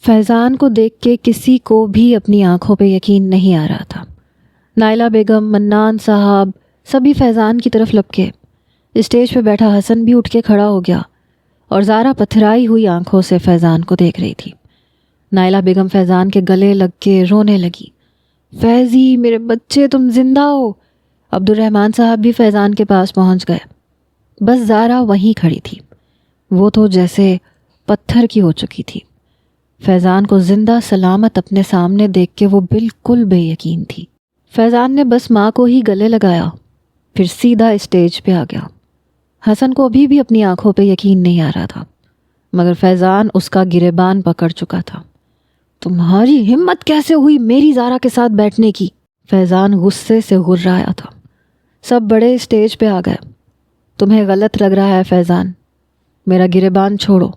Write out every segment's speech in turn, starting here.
فیضان کو دیکھ کے کسی کو بھی اپنی آنکھوں پہ یقین نہیں آ رہا تھا۔ نائلہ بیگم، منان صاحب سبھی فیضان کی طرف لپکے۔ اسٹیج پہ بیٹھا حسن بھی اٹھ کے کھڑا ہو گیا اور زارا پتھرائی ہوئی آنکھوں سے فیضان کو دیکھ رہی تھی۔ نائلہ بیگم فیضان کے گلے لگ کے رونے لگی۔ فیضی میرے بچے، تم زندہ ہو۔ عبد الرحمن صاحب بھی فیضان کے پاس پہنچ گئے۔ بس زارا وہیں کھڑی تھی، وہ تو جیسے پتھر کی ہو چکی تھی۔ فیضان کو زندہ سلامت اپنے سامنے دیکھ کے وہ بالکل بے یقین تھی۔ فیضان نے بس ماں کو ہی گلے لگایا، پھر سیدھا اسٹیج پہ آ گیا۔ حسن کو ابھی بھی اپنی آنکھوں پہ یقین نہیں آ رہا تھا، مگر فیضان اس کا گریبان پکڑ چکا تھا۔ تمہاری ہمت کیسے ہوئی میری زارا کے ساتھ بیٹھنے کی؟ فیضان غصے سے غرایا تھا۔ سب بڑے اسٹیج پہ آ گئے۔ تمہیں غلط لگ رہا ہے فیضان، میرا گریبان چھوڑو۔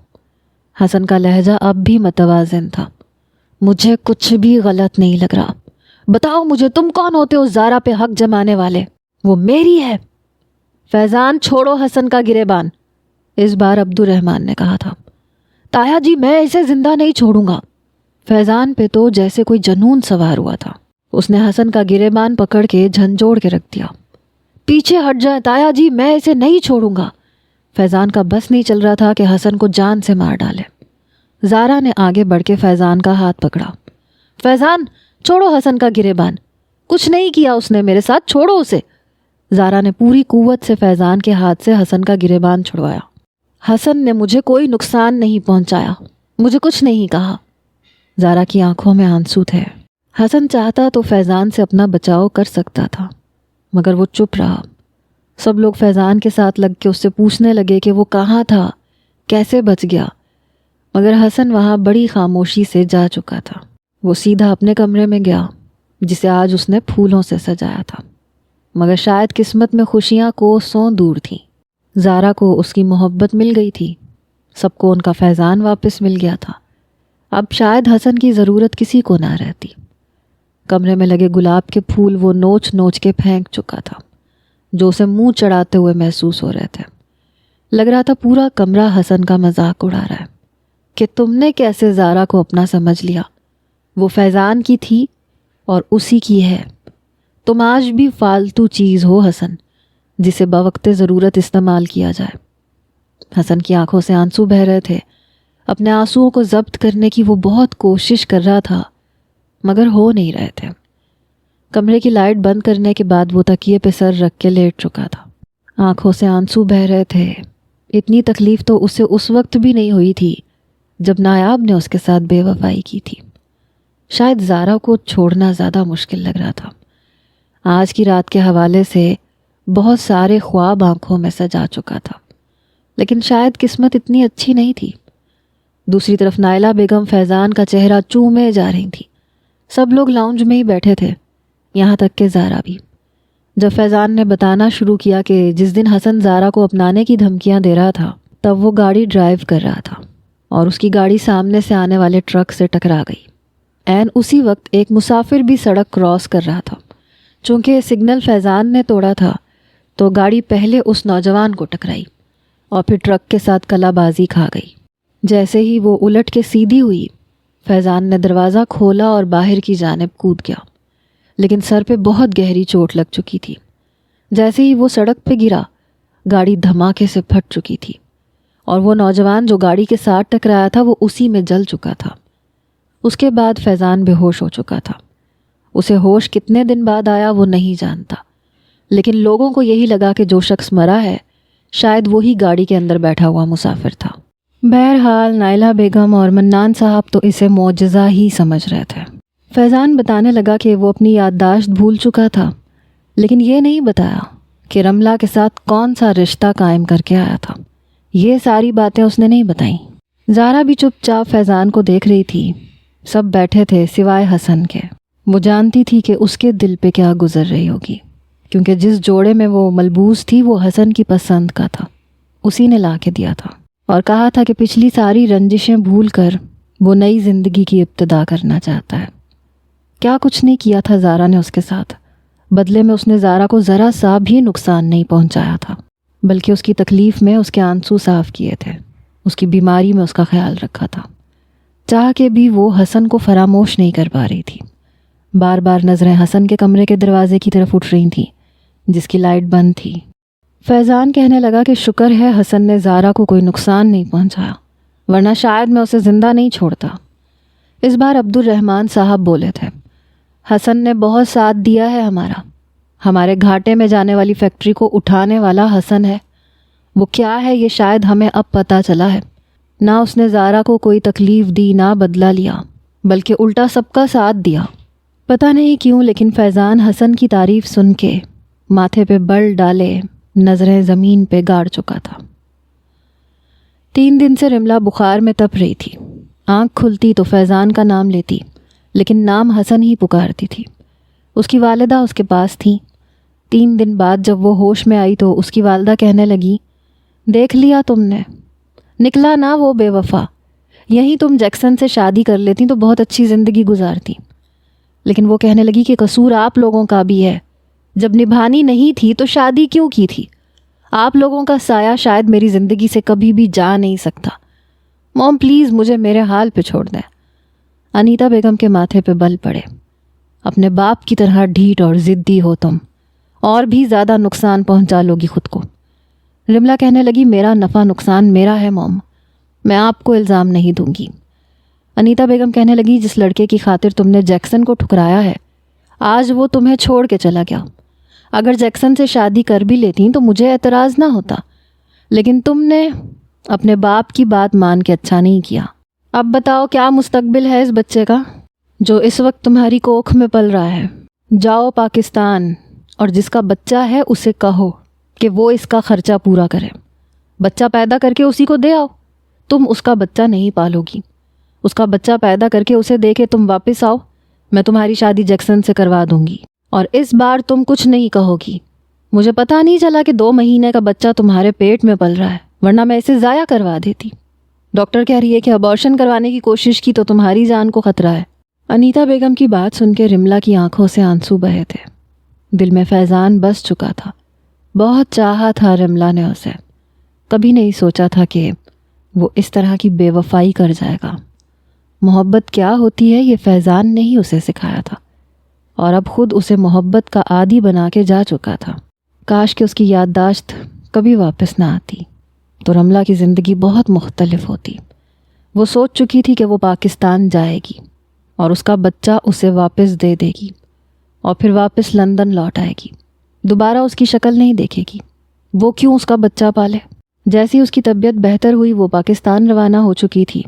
حسن کا لہجہ اب بھی متوازن تھا۔ مجھے کچھ بھی غلط نہیں لگ رہا، بتاؤ مجھے تم کون ہوتے ہو زارا پہ حق جمانے والے؟ وہ میری ہے۔ فیضان چھوڑو حسن کا گریبان، اس بار عبد الرحمن نے کہا تھا۔ تایا جی میں اسے زندہ نہیں چھوڑوں گا۔ فیضان پہ تو جیسے کوئی جنون سوار ہوا تھا۔ اس نے حسن کا گریبان پکڑ کے جھنجھوڑ کے رکھ دیا۔ پیچھے ہٹ جائیں تایا جی، میں اسے نہیں چھوڑوں گا۔ فیضان کا بس نہیں چل رہا تھا کہ حسن کو جان سے مار ڈالے۔ زارا نے آگے بڑھ کے فیضان کا ہاتھ پکڑا۔ فیضان چھوڑو حسن کا گریبان، کچھ نہیں کیا اس نے میرے ساتھ، چھوڑو اسے۔ زارا نے پوری قوت سے فیضان کے ہاتھ سے حسن کا گریبان چھڑوایا۔ حسن نے مجھے کوئی نقصان نہیں پہنچایا، مجھے کچھ نہیں کہا۔ زارا کی آنکھوں میں آنسو تھے۔ حسن چاہتا تو فیضان سے اپنا بچاؤ کر سکتا تھا، مگر وہ چپ رہا۔ سب لوگ فیضان کے ساتھ لگ کے اس سے پوچھنے لگے کہ وہ کہاں تھا، کیسے بچ گیا، مگر حسن وہاں بڑی خاموشی سے جا چکا تھا۔ وہ سیدھا اپنے کمرے میں گیا، جسے آج اس نے پھولوں سے سجایا تھا، مگر شاید قسمت میں خوشیاں کوسوں دور تھیں۔ زارا کو اس کی محبت مل گئی تھی، سب کو ان کا فیضان واپس مل گیا تھا۔ اب شاید حسن کی ضرورت کسی کو نہ رہتی۔ کمرے میں لگے گلاب کے پھول وہ نوچ نوچ کے پھینک چکا تھا، جو اسے منہ چڑھاتے ہوئے محسوس ہو رہے تھے۔ لگ رہا تھا پورا کمرہ حسن کا مذاق اڑا رہا ہے کہ تم نے کیسے زارا کو اپنا سمجھ لیا، وہ فیضان کی تھی اور اسی کی ہے۔ تم آج بھی فالتو چیز ہو حسن، جسے بوقت ضرورت استعمال کیا جائے۔ حسن کی آنکھوں سے آنسو بہہ رہے تھے۔ اپنے آنسوؤں کو ضبط کرنے کی وہ بہت کوشش کر رہا تھا، مگر ہو نہیں رہے تھے۔ کمرے کی لائٹ بند کرنے کے بعد وہ تکیے پہ سر رکھ کے لیٹ چکا تھا۔ آنکھوں سے آنسو بہہ رہے تھے۔ اتنی تکلیف تو اسے اس وقت بھی نہیں ہوئی تھی جب نایاب نے اس کے ساتھ بے وفائی کی تھی۔ شاید زارا کو چھوڑنا زیادہ مشکل لگ رہا تھا۔ آج کی رات کے حوالے سے بہت سارے خواب آنکھوں میں سجا چکا تھا، لیکن شاید قسمت اتنی اچھی نہیں تھی۔ دوسری طرف نائلہ بیگم فیضان کا چہرہ چومے جا رہی تھی۔ سب لوگ لاؤنج میں ہی بیٹھے تھے، یہاں تک کہ زارا بھی۔ جب فیضان نے بتانا شروع کیا کہ جس دن حسن زارا کو اپنانے کی دھمکیاں دے رہا تھا، تب وہ گاڑی ڈرائیو کر رہا تھا اور اس کی گاڑی سامنے سے آنے والے ٹرک سے ٹکرا گئی۔ عین اسی وقت ایک مسافر بھی سڑک کراس کر رہا تھا۔ چونکہ سگنل فیضان نے توڑا تھا تو گاڑی پہلے اس نوجوان کو ٹکرائی اور پھر ٹرک کے ساتھ کلا بازی کھا گئی۔ جیسے ہی وہ الٹ کے سیدھی ہوئی، فیضان نے دروازہ کھولا اور باہر کی جانب کود گیا، لیکن سر پہ بہت گہری چوٹ لگ چکی تھی۔ جیسے ہی وہ سڑک پہ گرا، گاڑی دھماکے سے پھٹ چکی تھی اور وہ نوجوان جو گاڑی کے ساتھ ٹکرایا تھا وہ اسی میں جل چکا تھا۔ اس کے بعد فیضان بے ہوش ہو چکا تھا۔ اسے ہوش کتنے دن بعد آیا وہ نہیں جانتا، لیکن لوگوں کو یہی لگا کہ جو شخص مرا ہے شاید وہی گاڑی کے اندر بیٹھا ہوا مسافر تھا۔ بہرحال نائلہ بیگم اور منان صاحب تو اسے معجزہ ہی سمجھ رہے تھے۔ فیضان بتانے لگا کہ وہ اپنی یادداشت بھول چکا تھا، لیکن یہ نہیں بتایا کہ رملہ کے ساتھ کون سا رشتہ قائم کر کے آیا تھا۔ یہ ساری باتیں اس نے نہیں بتائیں۔ زارا بھی چپ چاپ فیضان کو دیکھ رہی تھی۔ سب بیٹھے تھے سوائے حسن کے۔ وہ جانتی تھی کہ اس کے دل پہ کیا گزر رہی ہوگی، کیونکہ جس جوڑے میں وہ ملبوس تھی وہ حسن کی پسند کا تھا، اسی نے لا کے دیا تھا اور کہا تھا کہ پچھلی ساری رنجشیں بھول کر وہ نئی زندگی کی ابتدا کرنا چاہتا ہے۔ کیا کچھ نہیں کیا تھا زارا نے اس کے ساتھ، بدلے میں اس نے زارا کو ذرا سا بھی نقصان نہیں پہنچایا تھا، بلکہ اس کی تکلیف میں اس کے آنسو صاف کیے تھے، اس کی بیماری میں اس کا خیال رکھا تھا۔ چاہ کے بھی وہ حسن کو فراموش نہیں کر پا رہی تھی۔ بار بار نظریں حسن کے کمرے کے دروازے کی طرف اٹھ رہی تھیں جس کی لائٹ بند تھی۔ فیضان کہنے لگا کہ شکر ہے حسن نے زارا کو کوئی نقصان نہیں پہنچایا، ورنہ شاید میں اسے زندہ نہیں چھوڑتا۔ اس بار عبد الرحمن صاحب بولے تھے، حسن نے بہت ساتھ دیا ہے ہمارے گھاٹے میں جانے والی فیکٹری کو اٹھانے والا حسن ہے۔ وہ کیا ہے یہ شاید ہمیں اب پتہ چلا ہے۔ نہ اس نے زارا کو کوئی تکلیف دی، نہ بدلہ لیا، بلکہ الٹا سب کا ساتھ دیا۔ پتہ نہیں کیوں لیکن فیضان حسن کی تعریف سن کے ماتھے پہ بل ڈالے نظریں زمین پہ گاڑ چکا تھا۔ 3 دن سے رملہ بخار میں تپ رہی تھی۔ آنکھ کھلتی تو فیضان کا نام لیتی، لیکن نام حسن ہی پکارتی تھی۔ اس کی والدہ اس کے پاس تھیں۔ 3 دن بعد جب وہ ہوش میں آئی تو اس کی والدہ کہنے لگی، دیکھ لیا تم نے، نکلا نہ وہ بے وفا۔ یہیں تم جیکسن سے شادی کر لیتی تو بہت اچھی زندگی گزارتی۔ لیکن وہ کہنے لگی کہ قصور آپ لوگوں کا بھی ہے، جب نبھانی نہیں تھی تو شادی کیوں کی تھی؟ آپ لوگوں کا سایہ شاید میری زندگی سے کبھی بھی جا نہیں سکتا۔ موم پلیز مجھے میرے حال پہ چھوڑ دیں۔ انیتا بیگم کے ماتھے پہ بل پڑے، اپنے باپ کی طرح ڈھیٹ اور ضدی ہو تم، اور بھی زیادہ نقصان پہنچا لوگی خود کو۔ رملہ کہنے لگی، میرا نفع نقصان میرا ہے موم، میں آپ کو الزام نہیں دوں گی۔ انیتا بیگم کہنے لگی، جس لڑکے کی خاطر تم نے جیکسن کو ٹھکرایا ہے آج وہ تمہیں چھوڑ کے چلا گیا۔ اگر جیکسن سے شادی کر بھی لیتی تو مجھے اعتراض نہ ہوتا، لیکن تم نے اپنے باپ کی بات مان کے اچھا نہیں کیا۔ اب بتاؤ کیا مستقبل ہے اس بچے کا جو اس وقت تمہاری کوکھ میں پل رہا ہے؟ جاؤ پاکستان اور جس کا بچہ ہے اسے کہو کہ وہ اس کا خرچہ پورا کرے۔ بچہ پیدا کر کے اسی کو دے آؤ۔ تم اس کا بچہ نہیں پالو گی، اس کا بچہ پیدا کر کے اسے دے کے تم واپس آؤ، میں تمہاری شادی جیکسن سے کروا دوں گی، اور اس بار تم کچھ نہیں کہو گی۔ مجھے پتہ نہیں چلا کہ 2 مہینے کا بچہ تمہارے پیٹ میں پل رہا ہے، ورنہ میں اسے ضائع کروا دیتی۔ ڈاکٹر کہہ رہی ہے کہ ابارشن کروانے کی کوشش کی تو تمہاری جان کو خطرہ ہے۔ انیتا بیگم کی بات سن کے رملہ کی آنکھوں سے آنسو بہے تھے۔ دل میں فیضان بس چکا تھا، بہت چاہا تھا رملہ نے اسے، کبھی نہیں سوچا تھا کہ وہ اس طرح کی بے وفائی کر جائے گا۔ محبت کیا ہوتی ہے یہ فیضان نے ہی اسے سکھایا تھا، اور اب خود اسے محبت کا عادی بنا کے جا چکا تھا۔ کاش کہ اس کی یادداشت کبھی واپس نہ آتی تو رملہ کی زندگی بہت مختلف ہوتی۔ وہ سوچ چکی تھی کہ وہ پاکستان جائے گی اور اس کا بچہ اسے واپس دے دے گی، اور پھر واپس لندن لوٹ آئے گی، دوبارہ اس کی شکل نہیں دیکھے گی۔ وہ کیوں اس کا بچہ پالے؟ جیسی اس کی طبیعت بہتر ہوئی وہ پاکستان روانہ ہو چکی تھی،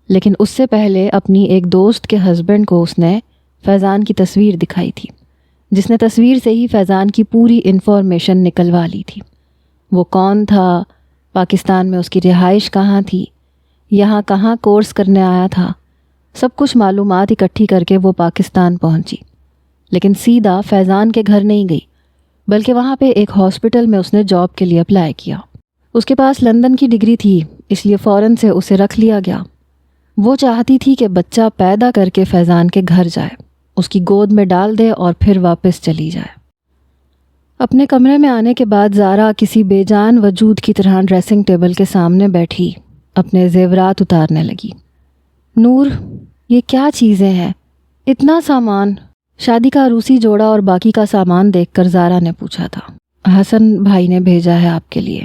لیکن اس سے پہلے اپنی ایک دوست کے ہسبینڈ کو اس نے فیضان کی تصویر دکھائی تھی، جس نے تصویر سے ہی فیضان کی پوری انفارمیشن نکلوا لی تھی۔ وہ کون تھا، پاکستان میں اس کی رہائش کہاں تھی، یہاں کہاں کورس کرنے آیا تھا، سب کچھ معلومات اکٹھی کر کے وہ پاکستان پہنچی، لیکن سیدھا فیضان کے گھر نہیں گئی، بلکہ وہاں پہ ایک ہاسپٹل میں اس نے جاب کے لیے اپلائی کیا۔ اس کے پاس لندن کی ڈگری تھی، اس لیے فوراً سے اسے رکھ لیا گیا۔ وہ چاہتی تھی کہ بچہ پیدا کر کے فیضان کے گھر جائے، اس کی گود میں ڈال دے اور پھر واپس چلی جائے۔ اپنے کمرے میں آنے کے بعد زارا کسی بے جان وجود کی طرح ڈریسنگ ٹیبل کے سامنے بیٹھی اپنے زیورات اتارنے لگی۔ نور، یہ کیا چیزیں ہیں؟ اتنا سامان؟ شادی کا عروسی جوڑا اور باقی کا سامان دیکھ کر زارا نے پوچھا تھا۔ حسن بھائی نے بھیجا ہے آپ کے لیے۔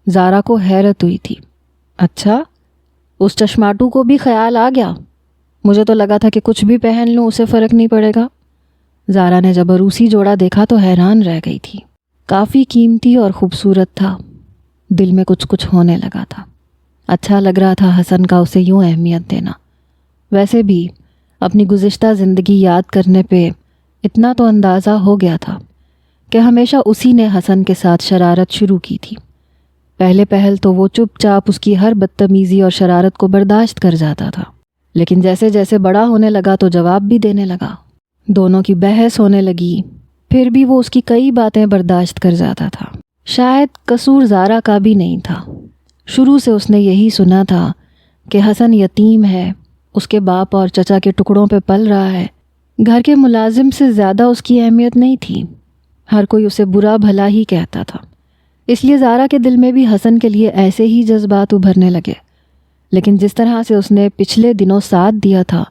زارا کو حیرت ہوئی تھی۔ اچھا، اس چشماٹو کو بھی خیال آ گیا؟ مجھے تو لگا تھا کہ کچھ بھی پہن لوں اسے فرق نہیں پڑے گا۔ زارا نے جب عروسی جوڑا دیکھا تو حیران رہ گئی تھی۔ کافی قیمتی اور خوبصورت تھا، دل میں کچھ ہونے لگا تھا۔ اچھا لگ رہا تھا حسن کا اسے یوں اہمیت دینا۔ ویسے بھی اپنی گزشتہ زندگی یاد کرنے پہ اتنا تو اندازہ ہو گیا تھا کہ ہمیشہ اسی نے حسن کے ساتھ شرارت شروع کی تھی۔ پہلے پہل تو وہ چپ چاپ اس کی ہر بدتمیزی اور شرارت کو برداشت کر جاتا تھا، لیکن جیسے جیسے بڑا ہونے لگا تو جواب بھی دینے لگا، دونوں کی بحث ہونے لگی، پھر بھی وہ اس کی کئی باتیں برداشت کر جاتا تھا۔ شاید قصور زارا کا بھی نہیں تھا۔ شروع سے اس نے یہی سنا تھا کہ حسن یتیم ہے، اس کے باپ اور چچا کے ٹکڑوں پہ پل رہا ہے۔ گھر کے ملازم سے زیادہ اس کی اہمیت نہیں تھی، ہر کوئی اسے برا بھلا ہی کہتا تھا۔ اس لیے زارا کے دل میں بھی حسن کے لیے ایسے ہی جذبات ابھرنے لگے، لیکن جس طرح سے اس نے پچھلے دنوں ساتھ دیا تھا،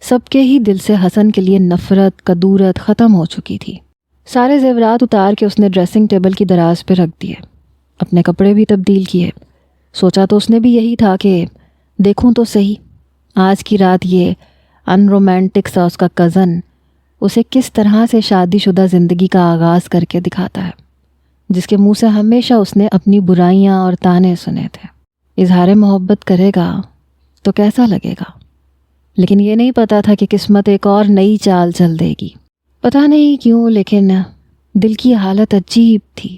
سب کے ہی دل سے حسن کے لیے نفرت، کدورت ختم ہو چکی تھی۔ سارے زیورات اتار کے اس نے ڈریسنگ ٹیبل کی دراز پہ رکھ دیے، اپنے کپڑے بھی تبدیل کیے۔ سوچا تو اس نے بھی یہی تھا کہ دیکھوں تو صحیح آج کی رات یہ ان رومانٹک سا اس کا کزن اسے کس طرح سے شادی شدہ زندگی کا آغاز کر کے دکھاتا ہے، جس کے منہ سے ہمیشہ اس نے اپنی برائیاں اور تانے سنے تھے۔ اظہار محبت کرے گا تو کیسا لگے گا؟ لیکن یہ نہیں پتا تھا کہ قسمت ایک اور نئی چال چل دے گی۔ پتہ نہیں کیوں، لیکن دل کی حالت عجیب تھی۔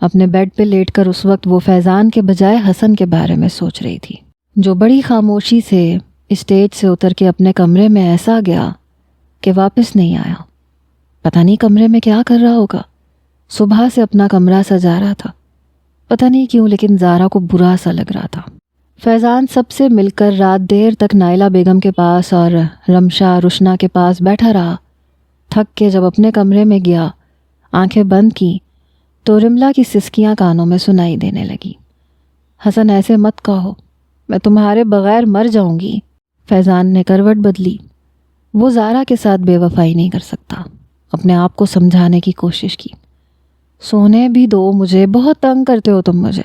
اپنے بیڈ پہ لیٹ کر اس وقت وہ فیضان کے بجائے حسن کے بارے میں سوچ رہی تھی، جو بڑی خاموشی سے اسٹیج سے اتر کے اپنے کمرے میں ایسا گیا کہ واپس نہیں آیا۔ پتہ نہیں کمرے میں کیا کر رہا ہوگا، صبح سے اپنا کمرہ سجا رہا تھا۔ پتہ نہیں کیوں، لیکن زارا کو برا سا لگ رہا تھا۔ فیضان سب سے مل کر رات دیر تک نائلہ بیگم کے پاس اور رمشا رشنا کے پاس بیٹھا رہا۔ تھک کے جب اپنے کمرے میں گیا، آنکھیں بند کی تو رملا کی سسکیاں کانوں میں سنائی دینے لگی۔ حسن ایسے مت کہو، میں تمہارے بغیر مر جاؤں گی۔ فیضان نے کروٹ بدلی۔ وہ زارا کے ساتھ بے وفائی نہیں کر سکتا۔ اپنے آپ کو سمجھانے کی کوشش کی۔ سونے بھی دو مجھے، بہت تنگ کرتے ہو تم مجھے۔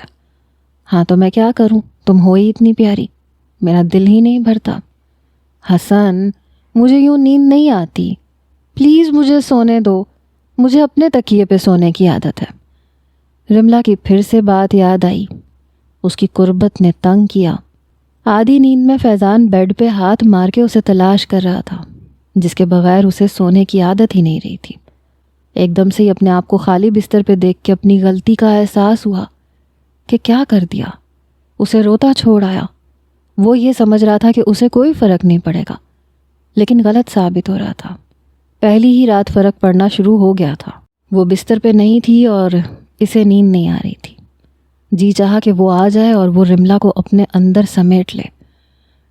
ہاں تو میں کیا کروں، تم ہو ہی اتنی پیاری، میرا دل ہی نہیں بھرتا۔ حسن مجھے یوں نیند نہیں آتی، پلیز مجھے سونے دو، مجھے اپنے تکیے پہ سونے کی عادت ہے۔ رملا کی پھر سے بات یاد آئی، اس کی قربت نے تنگ کیا۔ آدھی نیند میں فیضان بیڈ پہ ہاتھ مار کے اسے تلاش کر رہا تھا، جس کے بغیر اسے سونے کی عادت ہی نہیں رہی تھی۔ ایک دم سے ہی اپنے آپ کو خالی بستر پہ دیکھ کے اپنی غلطی کا احساس ہوا کہ کیا کر دیا، اسے روتا چھوڑ آیا۔ وہ یہ سمجھ رہا تھا کہ اسے کوئی فرق نہیں پڑے گا، لیکن غلط ثابت ہو رہا تھا۔ پہلی ہی رات فرق پڑنا شروع ہو گیا تھا۔ وہ بستر پہ نہیں تھی اور اسے نیند نہیں آ رہی تھی۔ جی چاہا کہ وہ آ جائے اور وہ رملا کو اپنے اندر سمیٹ لے،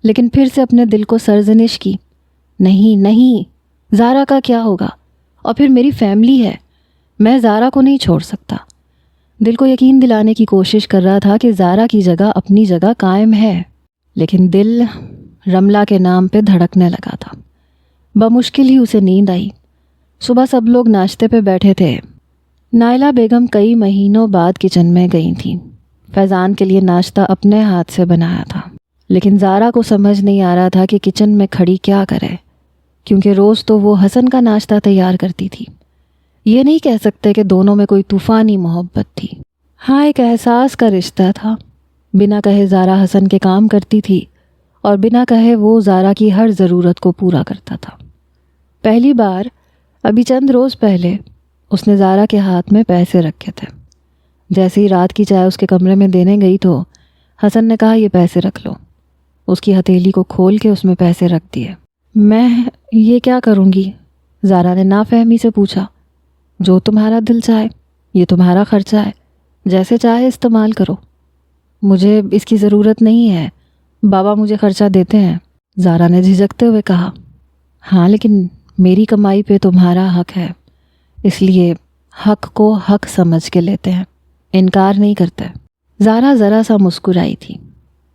لیکن پھر سے اپنے دل کو سرزنش کی، نہیں نہیں، زارا کا کیا ہوگا، اور پھر میری فیملی ہے، میں زارا کو نہیں چھوڑ سکتا۔ دل کو یقین دلانے کی کوشش کر رہا تھا کہ زارا کی جگہ اپنی جگہ قائم ہے، لیکن دل رملا کے نام پہ دھڑکنے لگا تھا۔ بمشکل ہی اسے نیند آئی۔ صبح سب لوگ ناشتے پہ بیٹھے تھے۔ نائلہ بیگم کئی مہینوں بعد کچن میں گئی تھیں۔ فیضان کے لیے ناشتہ اپنے ہاتھ سے بنایا تھا، لیکن زارا کو سمجھ نہیں آ رہا تھا کہ کچن میں کھڑی کیا کرے، کیونکہ روز تو وہ حسن کا ناشتہ تیار کرتی تھی۔ یہ نہیں کہہ سکتے کہ دونوں میں کوئی طوفانی محبت تھی۔ ہاں، ایک احساس کا رشتہ تھا۔ بنا کہے زارا حسن کے کام کرتی تھی اور بنا کہے وہ زارا کی ہر ضرورت کو پورا کرتا تھا۔ پہلی بار ابھی چند روز پہلے اس نے زارا کے ہاتھ میں پیسے رکھے تھے۔ جیسے ہی رات کی چائے اس کے کمرے میں دینے گئی تو حسن نے کہا، یہ پیسے رکھ لو۔ اس کی ہتھیلی کو کھول کے اس میں پیسے رکھ دیے۔ میں یہ کیا کروں گی؟ زارا نے نافہمی سے پوچھا۔ جو تمہارا دل چاہے، یہ تمہارا خرچہ ہے، جیسے چاہے استعمال کرو۔ مجھے اس کی ضرورت نہیں ہے، بابا مجھے خرچہ دیتے ہیں، زارا نے جھجکتے ہوئے کہا۔ ہاں، لیکن میری کمائی پہ تمہارا حق ہے، اس لیے حق کو حق سمجھ کے لیتے ہیں، انکار نہیں کرتے۔ زارا ذرا سا مسکرائی تھی۔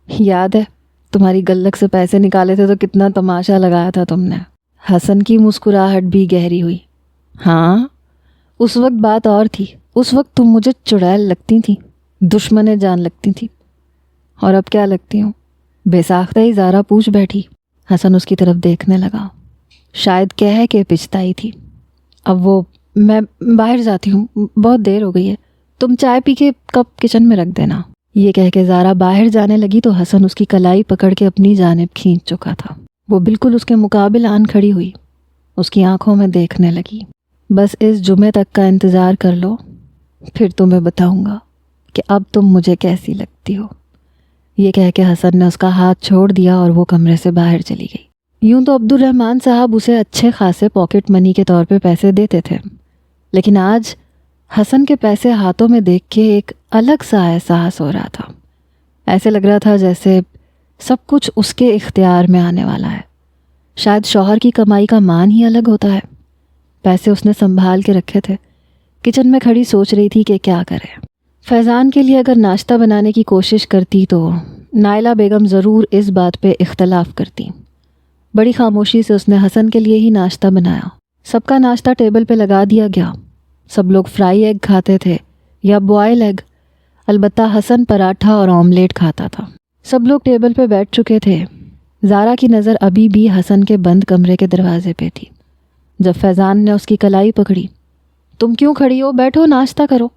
یاد ہے تمہاری گلک سے پیسے نکالے تھے تو کتنا تماشا لگایا تھا تم نے؟ حسن کی مسکراہٹ بھی گہری ہوئی۔ ہاں، اس وقت بات اور تھی، اس وقت تم مجھے چڑیل لگتی تھی، دشمنیں جان لگتی تھی، اور اب کیا لگتی ہوں؟ بے ساختہ ہی زارا پوچھ بیٹھی۔ حسن اس کی طرف دیکھنے لگا، شاید کہہ کے پچھتائی تھی۔ اب وہ، میں باہر جاتی ہوں، بہت دیر ہو گئی ہے، تم چائے پی کے کپ کچن میں رکھ دینا۔ یہ کہہ کے زارا باہر جانے لگی تو حسن اس کی کلائی پکڑ کے اپنی جانب کھینچ چکا تھا۔ وہ بالکل اس کے مقابل آن کھڑی ہوئی، اس کی آنکھوں میں دیکھنے لگی۔ بس اس جمعے تک کا انتظار کر لو، پھر تمہیں بتاؤں گا کہ اب تم مجھے کیسی لگتی ہو۔ یہ کہہ کے حسن نے اس کا ہاتھ چھوڑ دیا اور وہ کمرے سے باہر چلی گئی۔ یوں تو عبد الرحمن صاحب اسے اچھے خاصے پاکٹ منی کے طور پہ پیسے دیتے تھے، لیکن آج حسن کے پیسے ہاتھوں میں دیکھ کے ایک الگ سا احساس ہو رہا تھا۔ ایسے لگ رہا تھا جیسے سب کچھ اس کے اختیار میں آنے والا ہے۔ شاید شوہر کی کمائی کا مان ہی الگ ہوتا ہے۔ پیسے اس نے سنبھال کے رکھے تھے۔ کچن میں کھڑی سوچ رہی تھی کہ کیا کرے۔ فیضان کے لیے اگر ناشتہ بنانے کی کوشش کرتی تو نائلہ بیگم ضرور اس بات پہ اختلاف کرتی۔ بڑی خاموشی سے اس نے حسن کے لیے ہی ناشتہ بنایا۔ سب کا ناشتہ ٹیبل پہ لگا دیا گیا۔ سب لوگ فرائی ایگ کھاتے تھے یا بوائل ایگ، البتہ حسن پراٹھا اور آملیٹ کھاتا تھا۔ سب لوگ ٹیبل پہ بیٹھ چکے تھے۔ زارا کی نظر ابھی بھی حسن کے بند کمرے کے دروازے پہ تھی۔ جب فیضان نے اس کی کلائی پکڑی، تم کیوں کھڑی ہو، بیٹھو ناشتہ کرو،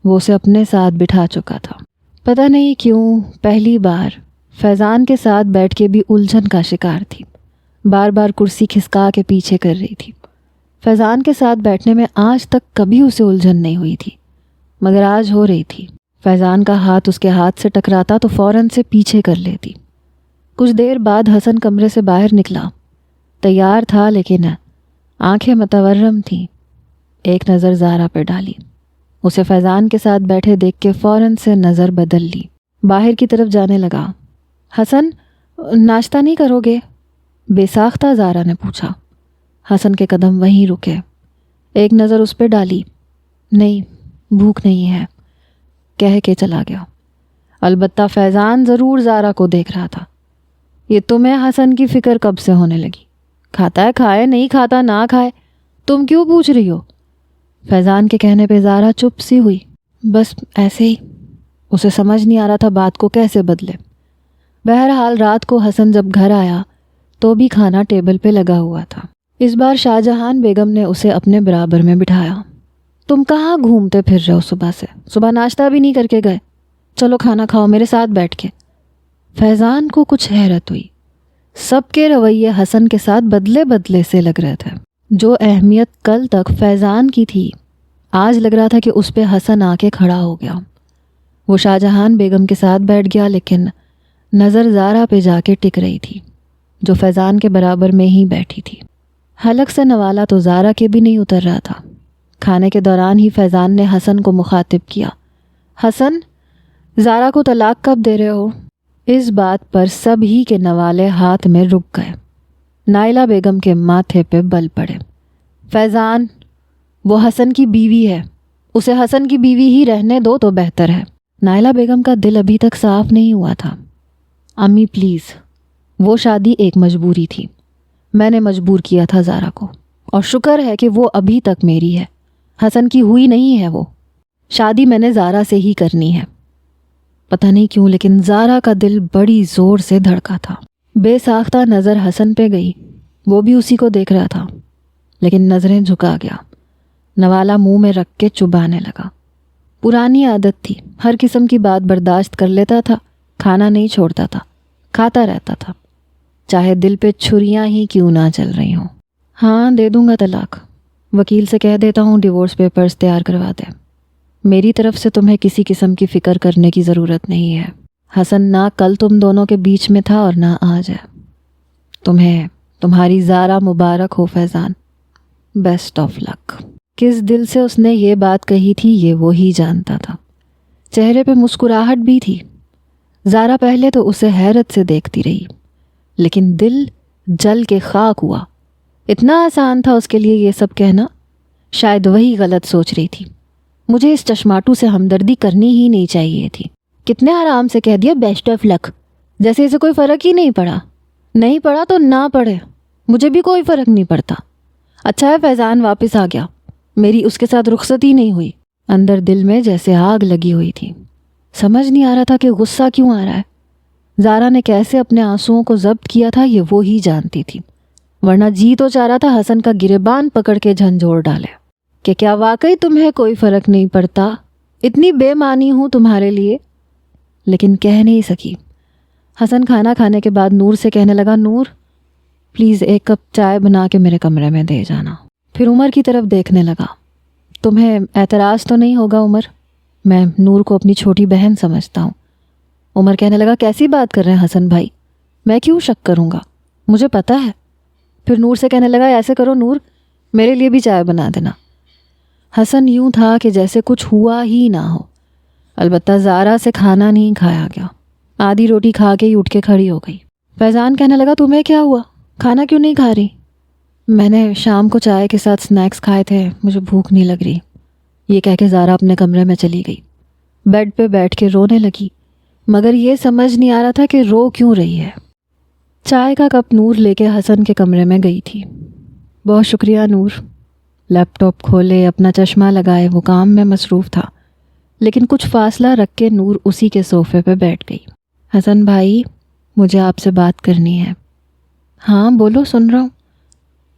وہ اسے اپنے ساتھ بٹھا چکا تھا۔ پتہ نہیں کیوں پہلی بار فیضان کے ساتھ بیٹھ کے بھی الجھن کا شکار تھی۔ بار بار کرسی کھسکا کے پیچھے کر رہی تھی۔ فیضان کے ساتھ بیٹھنے میں آج تک کبھی اسے الجھن نہیں ہوئی تھی، مگر آج ہو رہی تھی۔ فیضان کا ہاتھ اس کے ہاتھ سے ٹکراتا تو فوراً سے پیچھے کر لیتی۔ کچھ دیر بعد حسن کمرے سے باہر نکلا۔ تیار تھا لیکن آنکھیں متورم تھیں۔ ایک نظر زارا پہ ڈالی، اسے فیضان کے ساتھ بیٹھے دیکھ کے فوراً سے نظر بدل لی۔ باہر کی طرف جانے لگا۔ حسن، ناشتہ نہیں کرو گے؟ بے ساختہ زارا نے پوچھا۔ حسن کے قدم وہیں رکے۔ ایک نظر اس پہ ڈالی، نہیں بھوک نہیں ہے، کہہ کے چلا گیا۔ البتہ فیضان ضرور زارا کو دیکھ رہا تھا۔ یہ تمہیں حسن کی فکر کب سے ہونے لگی؟ کھاتا ہے کھائے، نہیں کھاتا نہ کھائے، تم کیوں پوچھ رہی ہو؟ فیضان کے کہنے پہ زارا چپ سی ہوئی۔ بس ایسے ہی، اسے سمجھ نہیں آ رہا تھا بات کو کیسے بدلے۔ بہرحال رات کو حسن جب گھر آیا تو بھی کھانا ٹیبل پہ لگا ہوا تھا۔ اس بار شاہ جہان بیگم نے اسے اپنے برابر میں بٹھایا۔ تم کہاں گھومتے پھر رہے ہو صبح سے؟ صبح ناشتہ بھی نہیں کر کے گئے؟ چلو کھانا کھاؤ میرے ساتھ بیٹھ کے۔ فیضان کو کچھ حیرت ہوئی۔ سب کے رویے حسن کے ساتھ بدلے بدلے سے لگ رہے تھے۔ جو اہمیت کل تک فیضان کی تھی، آج لگ رہا تھا کہ اس پہ حسن آ کے کھڑا ہو گیا۔ وہ شاہ جہان بیگم کے ساتھ بیٹھ گیا، لیکن نظر زارا پہ جا کے ٹک رہی تھی، جو فیضان کے برابر میں ہی بیٹھی تھی۔ حلق سے نوالا تو زارا کے بھی نہیں اتر رہا تھا۔ کھانے کے دوران ہی فیضان نے حسن کو مخاطب کیا، حسن، زارا کو طلاق کب دے رہے ہو؟ اس بات پر سب ہی کے نوالے ہاتھ میں رک گئے۔ نائلہ بیگم کے ماتھے پہ بل پڑے۔ فیضان، وہ حسن کی بیوی ہے، اسے حسن کی بیوی ہی رہنے دو تو بہتر ہے۔ نائلہ بیگم کا دل ابھی تک صاف نہیں ہوا تھا۔ امی پلیز، وہ شادی ایک مجبوری تھی، میں نے مجبور کیا تھا زارا کو، اور شکر ہے کہ وہ ابھی تک میری ہے، حسن کی ہوئی نہیں ہے۔ وہ شادی میں نے زارا سے ہی کرنی ہے۔ پتہ نہیں کیوں لیکن زارا کا دل بڑی زور سے دھڑکا تھا۔ بے ساختہ نظر حسن پہ گئی، وہ بھی اسی کو دیکھ رہا تھا، لیکن نظریں جھکا گیا۔ نوالا منہ میں رکھ کے چبانے لگا۔ پرانی عادت تھی، ہر قسم کی بات برداشت کر لیتا تھا، کھانا نہیں چھوڑتا تھا، کھاتا رہتا تھا، چاہے دل پہ چھریاں ہی کیوں نہ چل رہی ہوں۔ ہاں دے دوں گا طلاق، وکیل سے کہہ دیتا ہوں ڈیورس پیپرز تیار کروا دے۔ میری طرف سے تمہیں کسی قسم کی فکر کرنے کی ضرورت نہیں ہے۔ حسن نہ کل تم دونوں کے بیچ میں تھا اور نہ آج ہے۔ تمہیں تمہاری زارا مبارک ہو فیضان، بیسٹ آف لک۔ کس دل سے اس نے یہ بات کہی تھی یہ وہی جانتا تھا۔ چہرے پہ مسکراہٹ بھی تھی۔ زارا پہلے تو اسے حیرت سے دیکھتی رہی، لیکن دل جل کے خاک ہوا۔ اتنا آسان تھا اس کے لیے یہ سب کہنا؟ شاید وہی غلط سوچ رہی تھی۔ مجھے اس چشماٹو سے ہمدردی کرنی ہی نہیں چاہیے تھی۔ کتنے آرام سے کہہ دیا بیسٹ آف لک، جیسے اسے کوئی فرق ہی نہیں پڑا۔ نہیں پڑا تو نہ پڑے، مجھے بھی کوئی فرق نہیں پڑتا۔ اچھا ہے فیضان واپس آ گیا، میری اس کے ساتھ رخصتی نہیں ہوئی۔ اندر دل میں جیسے آگ لگی ہوئی تھی۔ سمجھ نہیں آ رہا تھا کہ غصہ کیوں آ رہا ہے۔ زارا نے کیسے اپنے آنسوؤں کو ضبط کیا تھا یہ وہ ہی جانتی تھی، ورنہ جی تو چاہ رہا تھا حسن کا گریبان پکڑ کے جھنجھوڑ ڈالے کہ کیا واقعی تمہیں کوئی فرق نہیں پڑتا، اتنی بے معنی ہوں تمہارے لیے، لیکن کہہ نہیں سکی۔ حسن کھانا کھانے کے بعد نور سے کہنے لگا، نور پلیز ایک کپ چائے بنا کے میرے کمرے میں دے جانا۔ پھر عمر کی طرف دیکھنے لگا، تمہیں اعتراض تو نہیں ہوگا عمر؟ میں نور کو اپنی چھوٹی بہن سمجھتا ہوں۔ عمر کہنے لگا، کیسی بات کر رہے ہیں حسن بھائی، میں کیوں شک کروں گا، مجھے پتہ ہے۔ پھر نور سے کہنے لگا، ایسے کرو نور، میرے لیے بھی چائے بنا دینا۔ حسن یوں تھا کہ جیسے کچھ ہوا ہی نہ ہو۔ البتہ زارا سے کھانا نہیں کھایا گیا۔ آدھی روٹی کھا کے ہی اٹھ کے کھڑی ہو گئی۔ فیضان کہنے لگا، تمہیں کیا ہوا، کھانا کیوں نہیں کھا رہی؟ میں نے شام کو چائے کے ساتھ سنیکس کھائے تھے، مجھے بھوک نہیں لگ رہی، یہ کہہ کے زارا اپنے کمرے میں چلی گئی۔ بیڈ پہ بیٹھ کے رونے لگی۔ مگر یہ سمجھ نہیں آ رہا تھا کہ رو کیوں رہی ہے۔ چائے کا کپ نور لے کے حسن کے کمرے میں گئی تھی۔ بہت شکریہ نور۔ لیپ ٹاپ کھولے، اپنا چشمہ لگائے وہ کام میں مصروف تھا، لیکن کچھ فاصلہ رکھ کے نور اسی کے صوفے پہ بیٹھ گئی۔ حسن بھائی، مجھے آپ سے بات کرنی ہے۔ ہاں بولو، سن رہا ہوں۔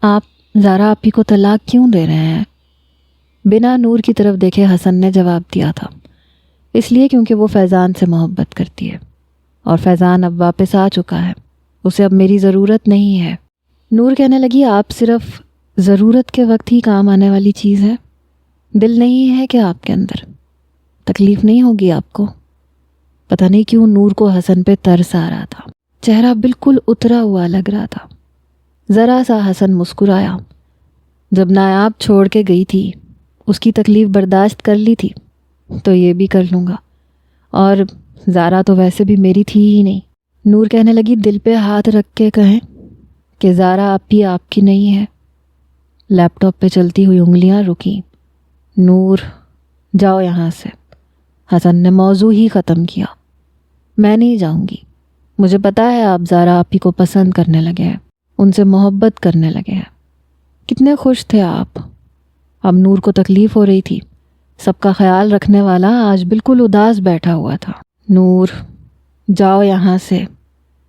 آپ زارا آپی کو طلاق کیوں دے رہے ہیں؟ بنا نور کی طرف دیکھے حسن نے جواب دیا تھا، اس لیے کیونکہ وہ فیضان سے محبت کرتی ہے، اور فیضان اب واپس آ چکا ہے، اسے اب میری ضرورت نہیں ہے۔ نور کہنے لگی، آپ صرف ضرورت کے وقت ہی کام آنے والی چیز ہے؟ دل نہیں ہے کہ آپ کے اندر؟ تکلیف نہیں ہوگی آپ کو؟ پتہ نہیں کیوں نور کو حسن پہ ترس آ رہا تھا، چہرہ بالکل اترا ہوا لگ رہا تھا۔ ذرا سا حسن مسکرایا۔ جب نایاب چھوڑ کے گئی تھی، اس کی تکلیف برداشت کر لی تھی، تو یہ بھی کر لوں گا، اور زارا تو ویسے بھی میری تھی ہی نہیں۔ نور کہنے لگی، دل پہ ہاتھ رکھ کے کہیں کہ زارا آپی آپ کی نہیں ہے۔ لیپ ٹاپ پہ چلتی ہوئی انگلیاں رکیں۔ نور، جاؤ یہاں سے۔ حسن نے موضوع ہی ختم کیا۔ میں نہیں جاؤں گی، مجھے پتہ ہے آپ زارا آپی کو پسند کرنے لگے ہیں، ان سے محبت کرنے لگے ہیں۔ کتنے خوش تھے آپ۔ اب نور کو تکلیف ہو رہی تھی، سب کا خیال رکھنے والا آج بالکل اداس بیٹھا ہوا تھا۔ نور، جاؤ یہاں سے۔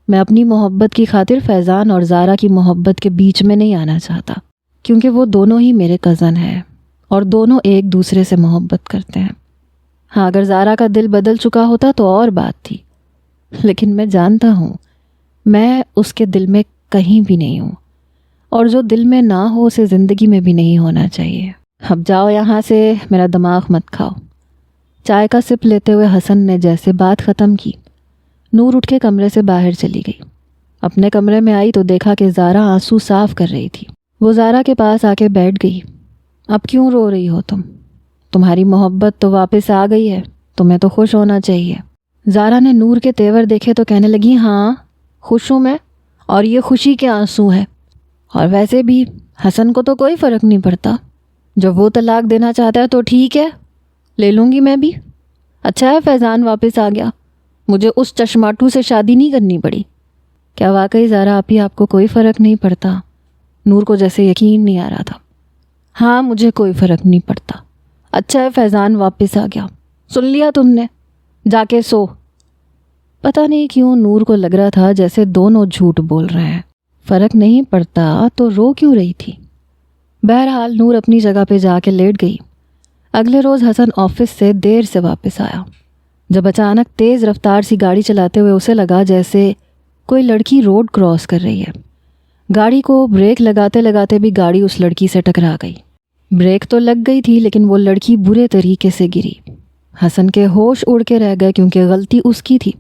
میں اپنی محبت کی خاطر فیضان اور زارا کی محبت کے بیچ میں نہیں آنا چاہتا، کیونکہ وہ دونوں ہی میرے کزن ہیں اور دونوں ایک دوسرے سے محبت کرتے ہیں۔ ہاں، اگر زارا کا دل بدل چکا ہوتا تو اور بات تھی، لیکن میں جانتا ہوں میں اس کے دل میں کہیں بھی نہیں ہوں، اور جو دل میں نہ ہو اسے زندگی میں بھی نہیں ہونا چاہیے۔ اب جاؤ یہاں سے، میرا دماغ مت کھاؤ۔ چائے کا سپ لیتے ہوئے حسن نے جیسے بات ختم کی، نور اٹھ کے کمرے سے باہر چلی گئی۔ اپنے کمرے میں آئی تو دیکھا کہ زارا آنسو صاف کر رہی تھی۔ وہ زارا کے پاس آ کے بیٹھ گئی۔ اب کیوں رو رہی ہو تم؟ تمہاری محبت تو واپس آ گئی ہے، تمہیں تو خوش ہونا چاہیے۔ زارا نے نور کے تیور دیکھے تو کہنے لگی، ہاں خوش ہوں میں، اور یہ خوشی کے آنسو ہیں، اور ویسے بھی حسن کو تو کوئی فرق نہیں پڑتا، جب وہ طلاق دینا چاہتا ہے تو ٹھیک ہے، لے لوں گی میں بھی۔ اچھا ہے فیضان واپس آ گیا، مجھے اس چشماٹو سے شادی نہیں کرنی پڑی۔ کیا واقعی زارا آپی آپ کو کوئی فرق نہیں پڑتا؟ نور کو جیسے یقین نہیں آ رہا تھا۔ ہاں مجھے کوئی فرق نہیں پڑتا۔ اچھا ہے فیضان واپس آ گیا، سن لیا تم نے، جا کے سو۔ پتہ نہیں کیوں نور کو لگ رہا تھا جیسے دونوں جھوٹ بول رہے ہیں۔ فرق نہیں پڑتا تو رو کیوں رہی تھی؟ بہرحال نور اپنی جگہ پہ جا کے لیٹ گئی۔ اگلے روز حسن آفس سے دیر سے واپس آیا، جب اچانک تیز رفتار سی گاڑی چلاتے ہوئے اسے لگا جیسے کوئی لڑکی روڈ کراس کر رہی ہے۔ گاڑی کو بریک لگاتے لگاتے بھی گاڑی اس لڑکی سے ٹکرا گئی۔ بریک تو لگ گئی تھی لیکن وہ لڑکی برے طریقے سے گری۔ حسن کے ہوش اڑ کے رہ گئے کیونکہ غلطی اس کی تھی۔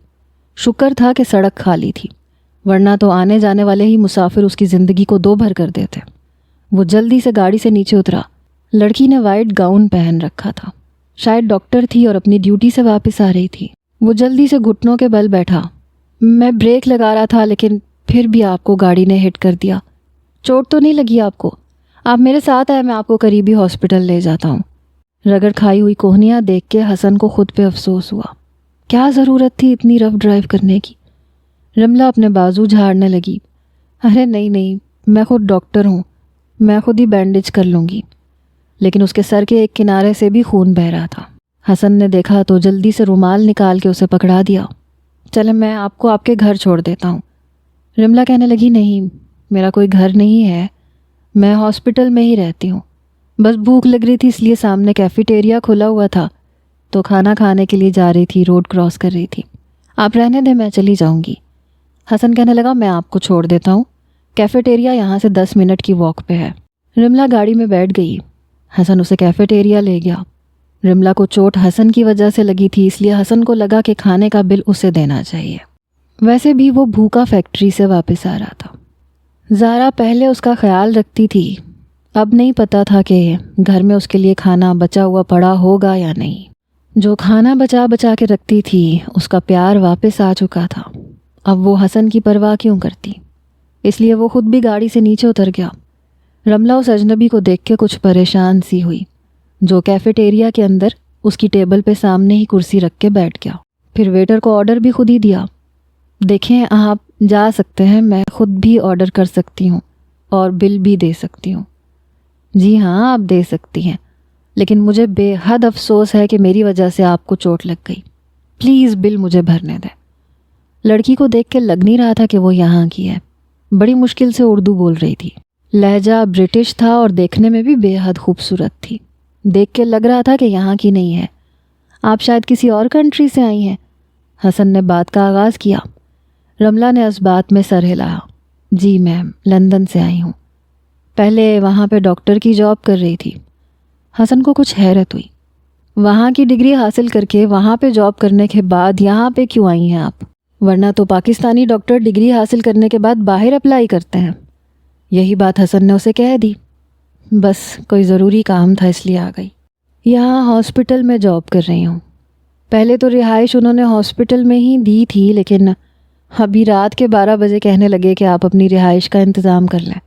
شکر تھا کہ سڑک خالی تھی، ورنہ تو آنے جانے والے ہی مسافر اس کی زندگی کو دو بھر کر دیتے۔ وہ جلدی سے گاڑی سے نیچے اترا۔ لڑکی نے وائٹ گاؤن پہن رکھا تھا، شاید ڈاکٹر تھی اور اپنی ڈیوٹی سے واپس آ رہی تھی۔ وہ جلدی سے گھٹنوں کے بل بیٹھا۔ میں بریک لگا رہا تھا لیکن پھر بھی آپ کو گاڑی نے ہٹ کر دیا۔ چوٹ تو نہیں لگی آپ کو؟ آپ میرے ساتھ آئے، میں آپ کو قریبی ہاسپٹل لے جاتا ہوں۔ رگڑ کھائی ہوئی کوہنیاں دیکھ کے حسن کو خود پہ افسوس ہوا۔ کیا ضرورت تھی اتنی رف ڈرائیو کرنے کی؟ رملہ اپنے بازو جھاڑنے لگی۔ ارے نہیں، میں خود ڈاکٹر ہوں، میں خود ہی بینڈیج کر لوں گی۔ لیکن اس کے سر کے ایک کنارے سے بھی خون بہہ رہا تھا۔ حسن نے دیکھا تو جلدی سے رومال نکال کے اسے پکڑا دیا۔ چلے میں آپ کو آپ کے گھر چھوڑ دیتا ہوں۔ رملہ کہنے لگی، نہیں میرا کوئی گھر نہیں ہے، میں ہاسپٹل میں ہی رہتی ہوں، بس بھوک لگ رہی تھی اس لیے سامنے کیفیٹیریا کھلا ہوا تھا تو کھانا کھانے کے لیے جا رہی تھی، روڈ کراس کر رہی تھی۔ آپ رہنے دیں، میں چلی جاؤں گی۔ حسن کہنے لگا، میں آپ کو چھوڑ دیتا ہوں، کیفیٹیریا یہاں سے 10 منٹ کی واک پہ ہے۔ رملہ گاڑی میں بیٹھ گئی۔ حسن اسے کیفیٹیریا لے گیا۔ رملہ کو چوٹ حسن کی وجہ سے لگی تھی، اس لیے حسن کو لگا کہ کھانے کا بل اسے دینا چاہیے۔ ویسے بھی وہ بھوکا فیکٹری سے واپس آ رہا تھا۔ زارا پہلے اس کا خیال رکھتی تھی، اب نہیں پتا تھا کہ گھر میں اس کے لیے کھانا بچا ہوا پڑا ہوگا یا نہیں۔ جو کھانا بچا کے رکھتی تھی اس کا پیار واپس آ چکا تھا، اب وہ حسن کی پرواہ کیوں کرتی؟ اس لیے وہ خود بھی گاڑی سے نیچے اتر گیا۔ رملہ اس اجنبی کو دیکھ کے کچھ پریشان سی ہوئی، جو کیفیٹیریا کے اندر اس کی ٹیبل پہ سامنے ہی کرسی رکھ کے بیٹھ گیا۔ پھر ویٹر کو آرڈر بھی خود ہی دیا. دیکھیں آپ جا سکتے ہیں, میں خود بھی آرڈر کر سکتی ہوں اور بل بھی دے سکتی ہوں. جی ہاں آپ دے سکتی ہیں, لیکن مجھے بے حد افسوس ہے کہ میری وجہ سے آپ کو چوٹ لگ گئی. پلیز بل مجھے بھرنے دیں. لڑکی کو دیکھ کے لگ نہیں رہا تھا کہ وہ یہاں کی ہے. بڑی مشکل سے اردو بول رہی تھی. لہجہ برٹش تھا اور دیکھنے میں بھی بے حد خوبصورت تھی. دیکھ کے لگ رہا تھا کہ یہاں کی نہیں ہے. آپ شاید کسی اور کنٹری سے آئی ہیں. حسن نے بات کا آغاز کیا. رملہ نے اس بات میں سر ہلایا. جی میم, لندن سے آئی ہوں. پہلے وہاں پہ ڈاکٹر کی جاب کر رہی تھی. حسن کو کچھ حیرت ہوئی. وہاں کی ڈگری حاصل کر کے وہاں پہ جاب کرنے کے بعد یہاں پہ کیوں آئی ہیں آپ؟ ورنہ تو پاکستانی ڈاکٹر ڈگری حاصل کرنے کے بعد باہر اپلائی کرتے ہیں. یہی بات حسن نے اسے کہہ دی. بس کوئی ضروری کام تھا اس لیے آ گئی. یہاں ہاسپٹل میں جاب کر رہی ہوں. پہلے تو رہائش انہوں نے ہاسپٹل میں ہی دی تھی, لیکن ابھی رات کے 12 بجے کہنے لگے کہ آپ اپنی رہائش کا انتظام کر لیں.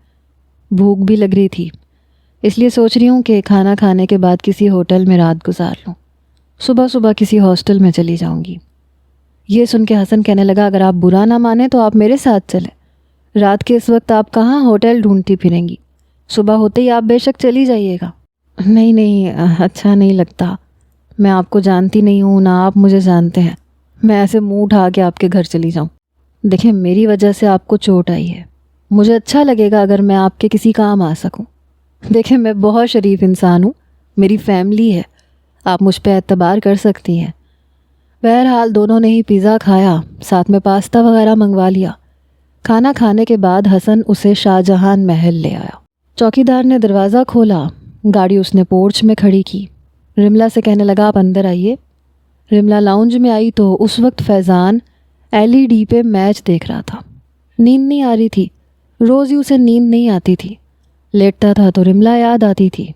بھوک بھی لگ رہی تھی, اس لیے سوچ رہی ہوں کہ کھانا کھانے کے بعد کسی ہوٹل میں رات گزار لوں. صبح صبح کسی ہاسٹل میں چلی جاؤں گی. یہ سن کے حسن کہنے لگا, اگر آپ برا نہ مانیں تو آپ میرے ساتھ چلیں. رات کے اس وقت آپ کہاں ہوٹل ڈھونڈتی پھریں گی؟ صبح ہوتے ہی آپ بے شک چلی جائیے گا. نہیں, اچھا نہیں لگتا. میں آپ کو جانتی نہیں ہوں, نہ آپ مجھے جانتے ہیں. میں ایسے منہ اٹھا کے آپ کے گھر چلی جاؤں؟ دیکھیں میری وجہ سے آپ کو چوٹ آئی ہے. مجھے اچھا لگے گا اگر میں آپ کے کسی کام آ سکوں. دیکھیں میں بہت شریف انسان ہوں, میری فیملی ہے, آپ مجھ پہ اعتبار کر سکتی ہیں. بہرحال دونوں نے ہی پیزا کھایا, ساتھ میں پاستا وغیرہ منگوا لیا. کھانا کھانے کے بعد حسن اسے شاہ جہان محل لے آیا. چوکیدار نے دروازہ کھولا. گاڑی اس نے پورچ میں کھڑی کی. رملہ سے کہنے لگا, آپ اندر آئیے. رملہ لاؤنج میں آئی تو اس وقت فیضان LED پہ میچ دیکھ رہا تھا. نیند نہیں آ رہی تھی. روز ہی اسے نیند نہیں آتی تھی. لیٹتا تھا تو رملہ یاد آتی تھی,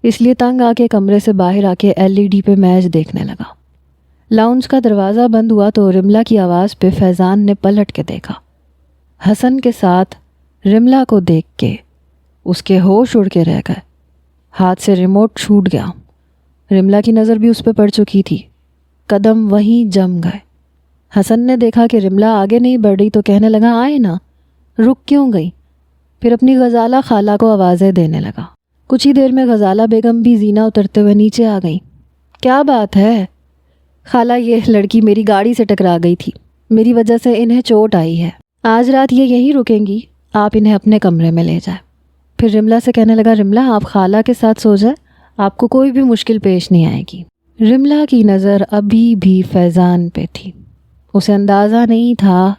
اس لیے تنگ آ کے کمرے سے باہر آ کے LED پہ میچ دیکھنے لگا. لاؤنج کا دروازہ بند ہوا تو رملہ کی آواز پہ فیضان نے پلٹ کے دیکھا. حسن کے ساتھ رملہ کو دیکھ کے اس کے ہوش اڑ کے رہ گئے. ہاتھ سے ریموٹ چھوٹ گیا. رملہ کی نظر بھی اس پہ پڑ چکی تھی. قدم وہیں جم گئے. حسن نے دیکھا کہ رملہ آگے نہیں بڑھ رہی تو کہنے لگا, آئے نا, رک کیوں گئی؟ پھر اپنی غزالہ خالہ کو آوازیں دینے لگا. کچھ ہی دیر میں غزالہ بیگم بھی زینہ اترتے ہوئے نیچے آ گئیں. کیا بات ہے خالہ, یہ لڑکی میری گاڑی سے ٹکرا گئی تھی, میری وجہ سے انہیں چوٹ آئی ہے. آج رات یہ یہیں رکیں گی, آپ انہیں اپنے کمرے میں لے جائیں. پھر رملہ سے کہنے لگا, رملہ آپ خالہ کے ساتھ سو جائیں, آپ کو کوئی بھی مشکل پیش نہیں آئے گی. رملہ کی نظر ابھی بھی فیضان پہ تھی. اسے اندازہ نہیں تھا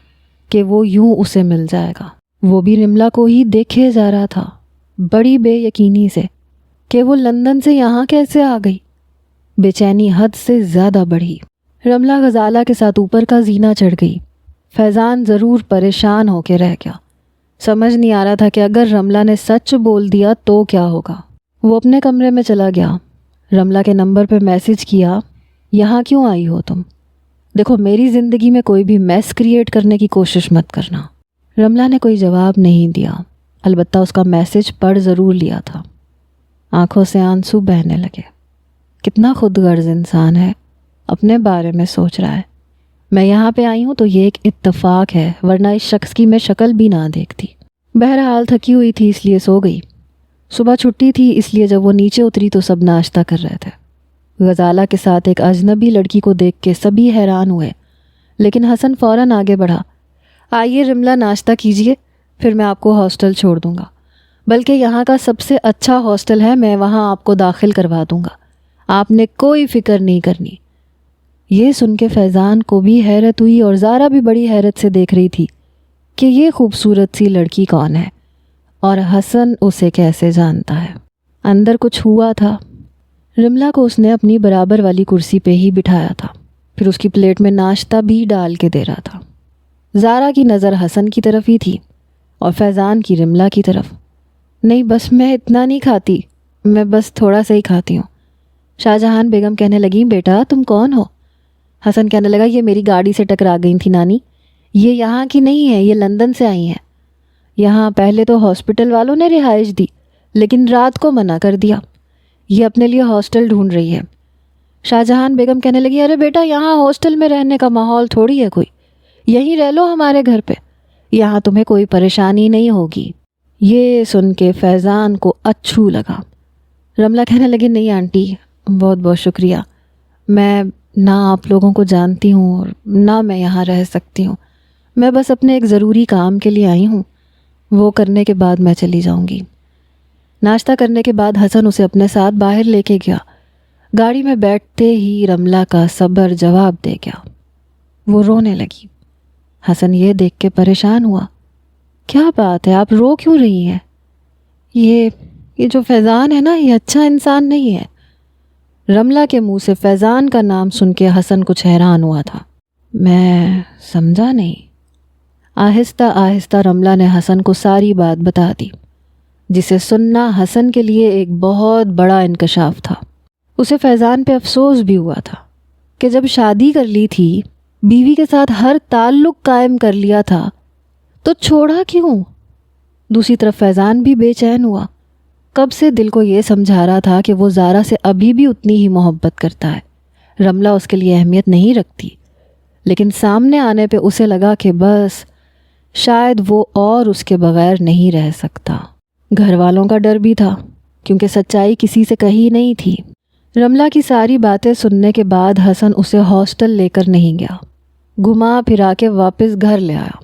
کہ وہ یوں اسے مل جائے گا. وہ بھی رملہ کو ہی دیکھے جا رہا تھا, بڑی بے یقینی سے کہ وہ لندن سے یہاں کیسے آ گئی. بے چینی حد سے زیادہ بڑھی. رملہ غزالہ کے ساتھ اوپر کا زینہ چڑھ گئی. فیضان ضرور پریشان ہو کے رہ گیا. سمجھ نہیں آ رہا تھا کہ اگر رملہ نے سچ بول دیا تو کیا ہوگا. وہ اپنے کمرے میں چلا گیا. رملہ کے نمبر پہ میسج کیا, یہاں کیوں آئی ہو تم؟ دیکھو میری زندگی میں کوئی بھی میس کریٹ کرنے کی کوشش مت کرنا. رملہ نے کوئی جواب نہیں دیا, البتہ اس کا میسج پڑھ ضرور لیا تھا. آنکھوں سے آنسو بہنے لگے. کتنا خود غرض انسان ہے, اپنے بارے میں سوچ رہا ہے. میں یہاں پہ آئی ہوں تو یہ ایک اتفاق ہے, ورنہ اس شخص کی میں شکل بھی نہ دیکھتی. بہرحال تھکی ہوئی تھی اس لیے سو گئی. صبح چھٹی تھی اس لیے جب وہ نیچے اتری تو سب ناشتہ کر رہے تھے. غزالہ کے ساتھ ایک اجنبی لڑکی کو دیکھ کے سبھی حیران ہوئے, لیکن حسن فوراً آگے بڑھا. آئیے رملہ ناشتہ کیجیے, پھر میں آپ کو ہاسٹل چھوڑ دوں گا. بلکہ یہاں کا سب سے اچھا ہاسٹل ہے, میں وہاں آپ کو داخل کروا دوں گا, آپ نے کوئی فکر نہیں کرنی. یہ سن کے فیضان کو بھی حیرت ہوئی اور زارا بھی بڑی حیرت سے دیکھ رہی تھی کہ یہ خوبصورت سی لڑکی کون ہے اور حسن اسے کیسے جانتا ہے. اندر کچھ ہوا تھا. رملہ کو اس نے اپنی برابر والی کرسی پہ ہی بٹھایا تھا, پھر اس کی پلیٹ میں ناشتہ بھی ڈال کے دے رہا تھا. زارا کی نظر حسن کی طرف ہی تھی اور فیضان کی رملہ کی طرف. نہیں بس میں اتنا نہیں کھاتی, میں بس تھوڑا سا ہی کھاتی ہوں. شاہ جہان بیگم کہنے لگیں, بیٹا تم کون ہو؟ حسن کہنے لگا, یہ میری گاڑی سے ٹکرا گئی تھی نانی, یہ یہاں کی نہیں ہے, یہ لندن سے آئی ہیں. یہاں پہلے تو ہاسپٹل والوں نے رہائش دی لیکن رات کو منع کر دیا. یہ اپنے لیے ہاسٹل ڈھونڈ رہی ہے. شاہجہان بیگم کہنے لگی ارے بیٹا یہاں ہاسٹل میں رہنے کا ماحول تھوڑی ہے کوئی، یہیں رہ لو ہمارے گھر پہ، یہاں تمہیں کوئی پریشانی نہیں ہوگی۔ یہ سن کے فیضان کو اچھو لگا۔ رملہ کہنے لگی نہیں آنٹی بہت بہت شکریہ، میں نہ آپ لوگوں کو جانتی ہوں اور نہ میں یہاں رہ سکتی ہوں، میں بس اپنے ایک ضروری کام کے لیے آئی ہوں، وہ کرنے کے بعد میں چلی جاؤں گی۔ ناشتہ کرنے کے بعد حسن اسے اپنے ساتھ باہر لے کے گیا۔ گاڑی میں بیٹھتے ہی رملہ کا صبر جواب دے گیا، وہ رونے لگی۔ حسن یہ دیکھ کے پریشان ہوا، کیا بات ہے آپ رو کیوں رہی ہیں؟ یہ جو فیضان ہے نا یہ اچھا انسان نہیں ہے۔ رملہ کے منہ سے فیضان کا نام سن کے حسن کچھ حیران ہوا تھا۔ میں سمجھا نہیں۔ آہستہ آہستہ رملہ نے حسن کو ساری بات بتا دی، جسے سننا حسن کے لیے ایک بہت بڑا انکشاف تھا۔ اسے فیضان پہ افسوس بھی ہوا تھا کہ جب شادی کر لی تھی، بیوی کے ساتھ ہر تعلق قائم کر لیا تھا، تو چھوڑا کیوں؟ دوسری طرف فیضان بھی بے چین ہوا۔ کب سے دل کو یہ سمجھا رہا تھا کہ وہ زارا سے ابھی بھی اتنی ہی محبت کرتا ہے، رملہ اس کے لیے اہمیت نہیں رکھتی، لیکن سامنے آنے پہ اسے لگا کہ بس شاید وہ اور اس کے بغیر نہیں رہ سکتا۔ گھر والوں کا ڈر بھی تھا کیونکہ سچائی کسی سے کہی نہیں تھی۔ رملہ کی ساری باتیں سننے کے بعد حسن اسے ہاسٹل لے کر نہیں گیا، گھما پھرا کے واپس گھر لے آیا۔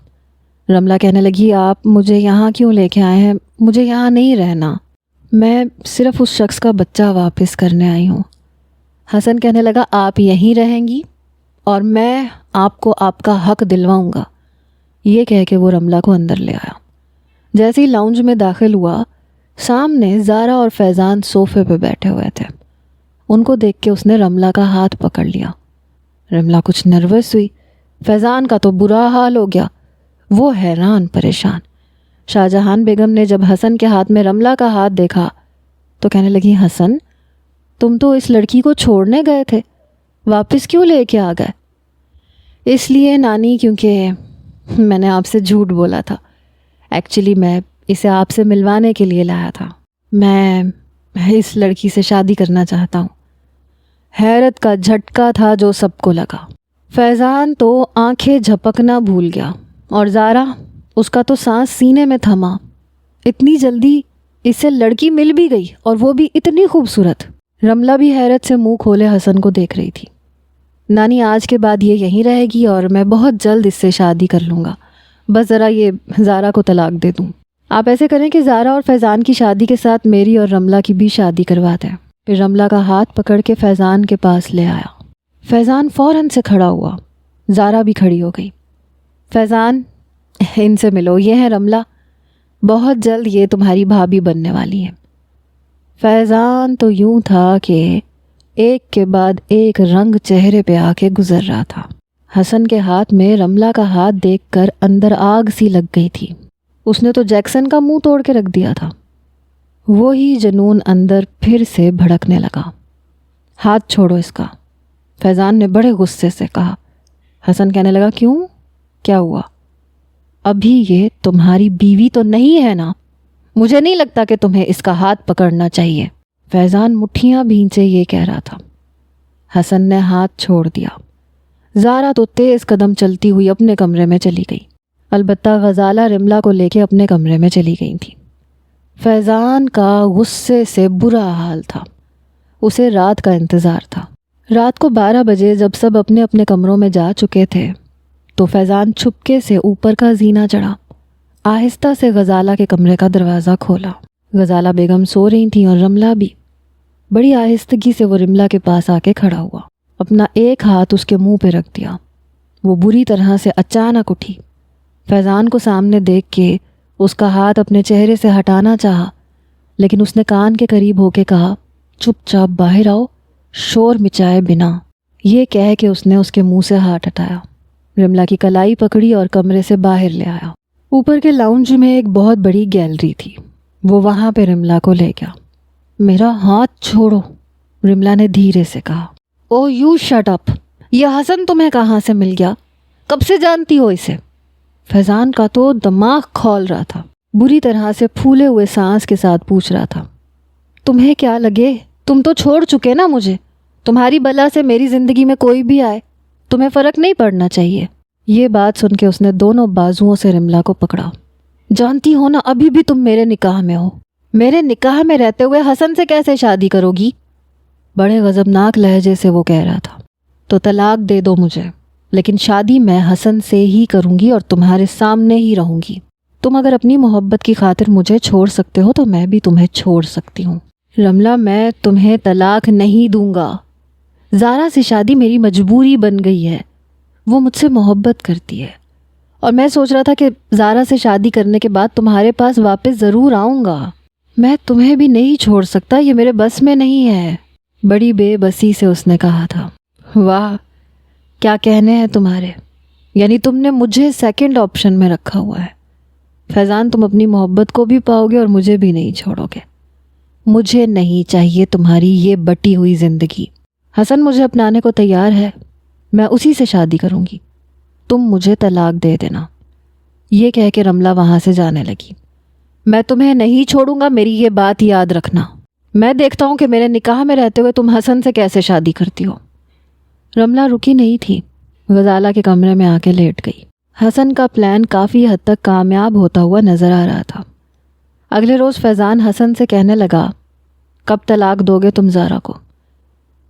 رملہ کہنے لگی آپ مجھے یہاں کیوں لے کے آئے ہیں؟ مجھے یہاں نہیں رہنا، میں صرف اس شخص کا بچہ واپس کرنے آئی ہوں۔ حسن کہنے لگا آپ یہیں رہیں گی اور میں آپ کو آپ کا حق دلواؤں گا۔ یہ کہہ کے وہ رملہ کو اندر لے آیا۔ جیسے ہی لاؤنج میں داخل ہوا، سامنے زارا اور فیضان صوفے پہ بیٹھے ہوئے تھے۔ ان کو دیکھ کے اس نے رملہ کا ہاتھ پکڑ لیا۔ رملہ کچھ نروس ہوئی، فیضان کا تو برا حال ہو گیا، وہ حیران پریشان۔ شاہجہان بیگم نے جب حسن کے ہاتھ میں رملہ کا ہاتھ دیکھا تو کہنے لگی حسن تم تو اس لڑکی کو چھوڑنے گئے تھے، واپس کیوں لے کے آ گئے؟ اس لیے نانی کیونکہ میں نے آپ سے جھوٹ بولا تھا، ایکچولی میں اسے آپ سے ملوانے کے لیے لایا تھا، میں اس لڑکی سے شادی کرنا چاہتا ہوں۔ حیرت کا جھٹکا تھا جو سب کو لگا۔ فیضان تو آنکھیں جھپکنا بھول گیا اور زارا اس کا تو سانس سینے میں تھما، اتنی جلدی اسے لڑکی مل بھی گئی اور وہ بھی اتنی خوبصورت۔ رملہ بھی حیرت سے منہ کھولے حسن کو دیکھ رہی تھی۔ نانی آج کے بعد یہ یہیں رہے گی اور میں بہت جلد اس سے شادی کر لوں گا، بس ذرا یہ زارا کو طلاق دے دوں۔ آپ ایسے کریں کہ زارا اور فیضان کی شادی کے ساتھ میری اور رملہ کی بھی شادی کروا دیں۔ پھر رملہ کا ہاتھ پکڑ کے فیضان کے پاس لے آیا۔ فیضان فوراً سے کھڑا ہوا، زارا بھی کھڑی ہو گئی۔ فیضان ان سے ملو، یہ ہیں رملہ، بہت جلد یہ تمہاری بھابھی بننے والی ہیں۔ فیضان تو یوں تھا کہ ایک کے بعد ایک رنگ چہرے پہ آ کے گزر رہا تھا۔ حسن کے ہاتھ میں رملہ کا ہاتھ دیکھ کر اندر آگ سی لگ گئی تھی۔ اس نے تو جیکسن کا منہ توڑ کے رکھ دیا تھا۔ وہی جنون اندر پھر سے بھڑکنے لگا۔ ہاتھ چھوڑو اس کا، فیضان نے بڑے غصے سے کہا۔ حسن کہنے لگا کیوں؟ کیا ہوا؟ ابھی یہ تمہاری بیوی تو نہیں ہے نا، مجھے نہیں لگتا کہ تمہیں اس کا ہاتھ پکڑنا چاہیے۔ فیضان مٹھیاں بھینچے یہ کہہ رہا تھا۔ حسن نے ہاتھ چھوڑ دیا۔ زارا تو تیز قدم چلتی ہوئی اپنے کمرے میں چلی گئی، البتہ غزالہ رملہ کو لے کے اپنے کمرے میں چلی گئی تھی۔ فیضان کا غصے سے برا حال تھا، اسے رات کا انتظار تھا۔ رات کو 12 بجے جب سب اپنے اپنے کمروں میں جا چکے تھے تو فیضان چھپکے سے اوپر کا زینہ چڑھا، آہستہ سے غزالہ کے کمرے کا دروازہ کھولا۔ غزالہ بیگم سو رہی تھیں اور رملہ بھی۔ بڑی آہستگی سے وہ رملہ کے پاس آ کے کھڑا ہوا، اپنا ایک ہاتھ اس کے منہ پہ رکھ دیا۔ وہ بری طرح سے اچانک اٹھی، فیضان کو سامنے دیکھ کے اس کا ہاتھ اپنے چہرے سے ہٹانا چاہا، لیکن اس نے کان کے قریب ہو کے کہا چپ چاپ باہر آؤ، شور مچائے بنا۔ یہ کہہ کے اس نے اس کے منہ سے ہاتھ ہٹایا، رملہ کی کلائی پکڑی اور کمرے سے باہر لے آیا۔ اوپر کے لاؤنج میں ایک بہت بڑی گیلری تھی، وہ وہاں پہ رملہ کو لے گیا۔ میرا ہاتھ چھوڑو، رملہ نے دھیرے سے کہا۔ او یو شٹ اپ، یہ حسن تمہیں کہاں سے مل گیا؟ کب سے جانتی ہو اسے؟ فیضان کا تو دماغ کھول رہا تھا، بری طرح سے پھولے ہوئے سانس کے ساتھ پوچھ رہا تھا۔ تمہیں کیا لگے، تم تو چھوڑ چکے نا مجھے، تمہاری بلا سے میری زندگی میں کوئی بھی آئے تمہیں فرق نہیں پڑنا چاہیے۔ یہ بات سن کے اس نے دونوں بازوؤں سے رملا کو پکڑا۔ جانتی ہو نا ابھی بھی تم میرے نکاح میں ہو، میرے نکاح میں رہتے ہوئے حسن سے کیسے شادی کرو گی؟ بڑے غضبناک لہجے سے وہ کہہ رہا تھا۔ تو طلاق دے دو مجھے، لیکن شادی میں حسن سے ہی کروں گی اور تمہارے سامنے ہی رہوں گی۔ تم اگر اپنی محبت کی خاطر مجھے چھوڑ سکتے ہو تو میں بھی تمہیں چھوڑ سکتی ہوں۔ رملا میں تمہیں طلاق نہیں دوں گا۔ زارا سے شادی میری مجبوری بن گئی ہے، وہ مجھ سے محبت کرتی ہے اور میں سوچ رہا تھا کہ زارا سے شادی کرنے کے بعد تمہارے پاس واپس ضرور آؤں گا۔ میں تمہیں بھی نہیں چھوڑ سکتا، یہ میرے بس میں نہیں ہے، بڑی بے بسی سے اس نے کہا تھا۔ واہ کیا کہنے ہیں تمہارے، یعنی تم نے مجھے سیکنڈ آپشن میں رکھا ہوا ہے۔ فیضان تم اپنی محبت کو بھی پاؤ گے اور مجھے بھی نہیں چھوڑو گے۔ مجھے نہیں چاہیے تمہاری یہ بٹی ہوئی زندگی۔ حسن مجھے اپنانے کو تیار ہے، میں اسی سے شادی کروں گی، تم مجھے طلاق دے دینا۔ یہ کہہ کے رملا وہاں سے جانے لگی۔ میں تمہیں نہیں چھوڑوں گا، میری یہ بات یاد رکھنا۔ میں دیکھتا ہوں کہ میرے نکاح میں رہتے ہوئے تم حسن سے کیسے شادی کرتی ہو۔ رملا رکی نہیں تھی، غزالہ کے کمرے میں آ کے لیٹ گئی۔ حسن کا پلان کافی حد تک کامیاب ہوتا ہوا نظر آ رہا تھا۔ اگلے روز فیضان حسن سے کہنے لگا، کب طلاق دو گے تم زارا کو؟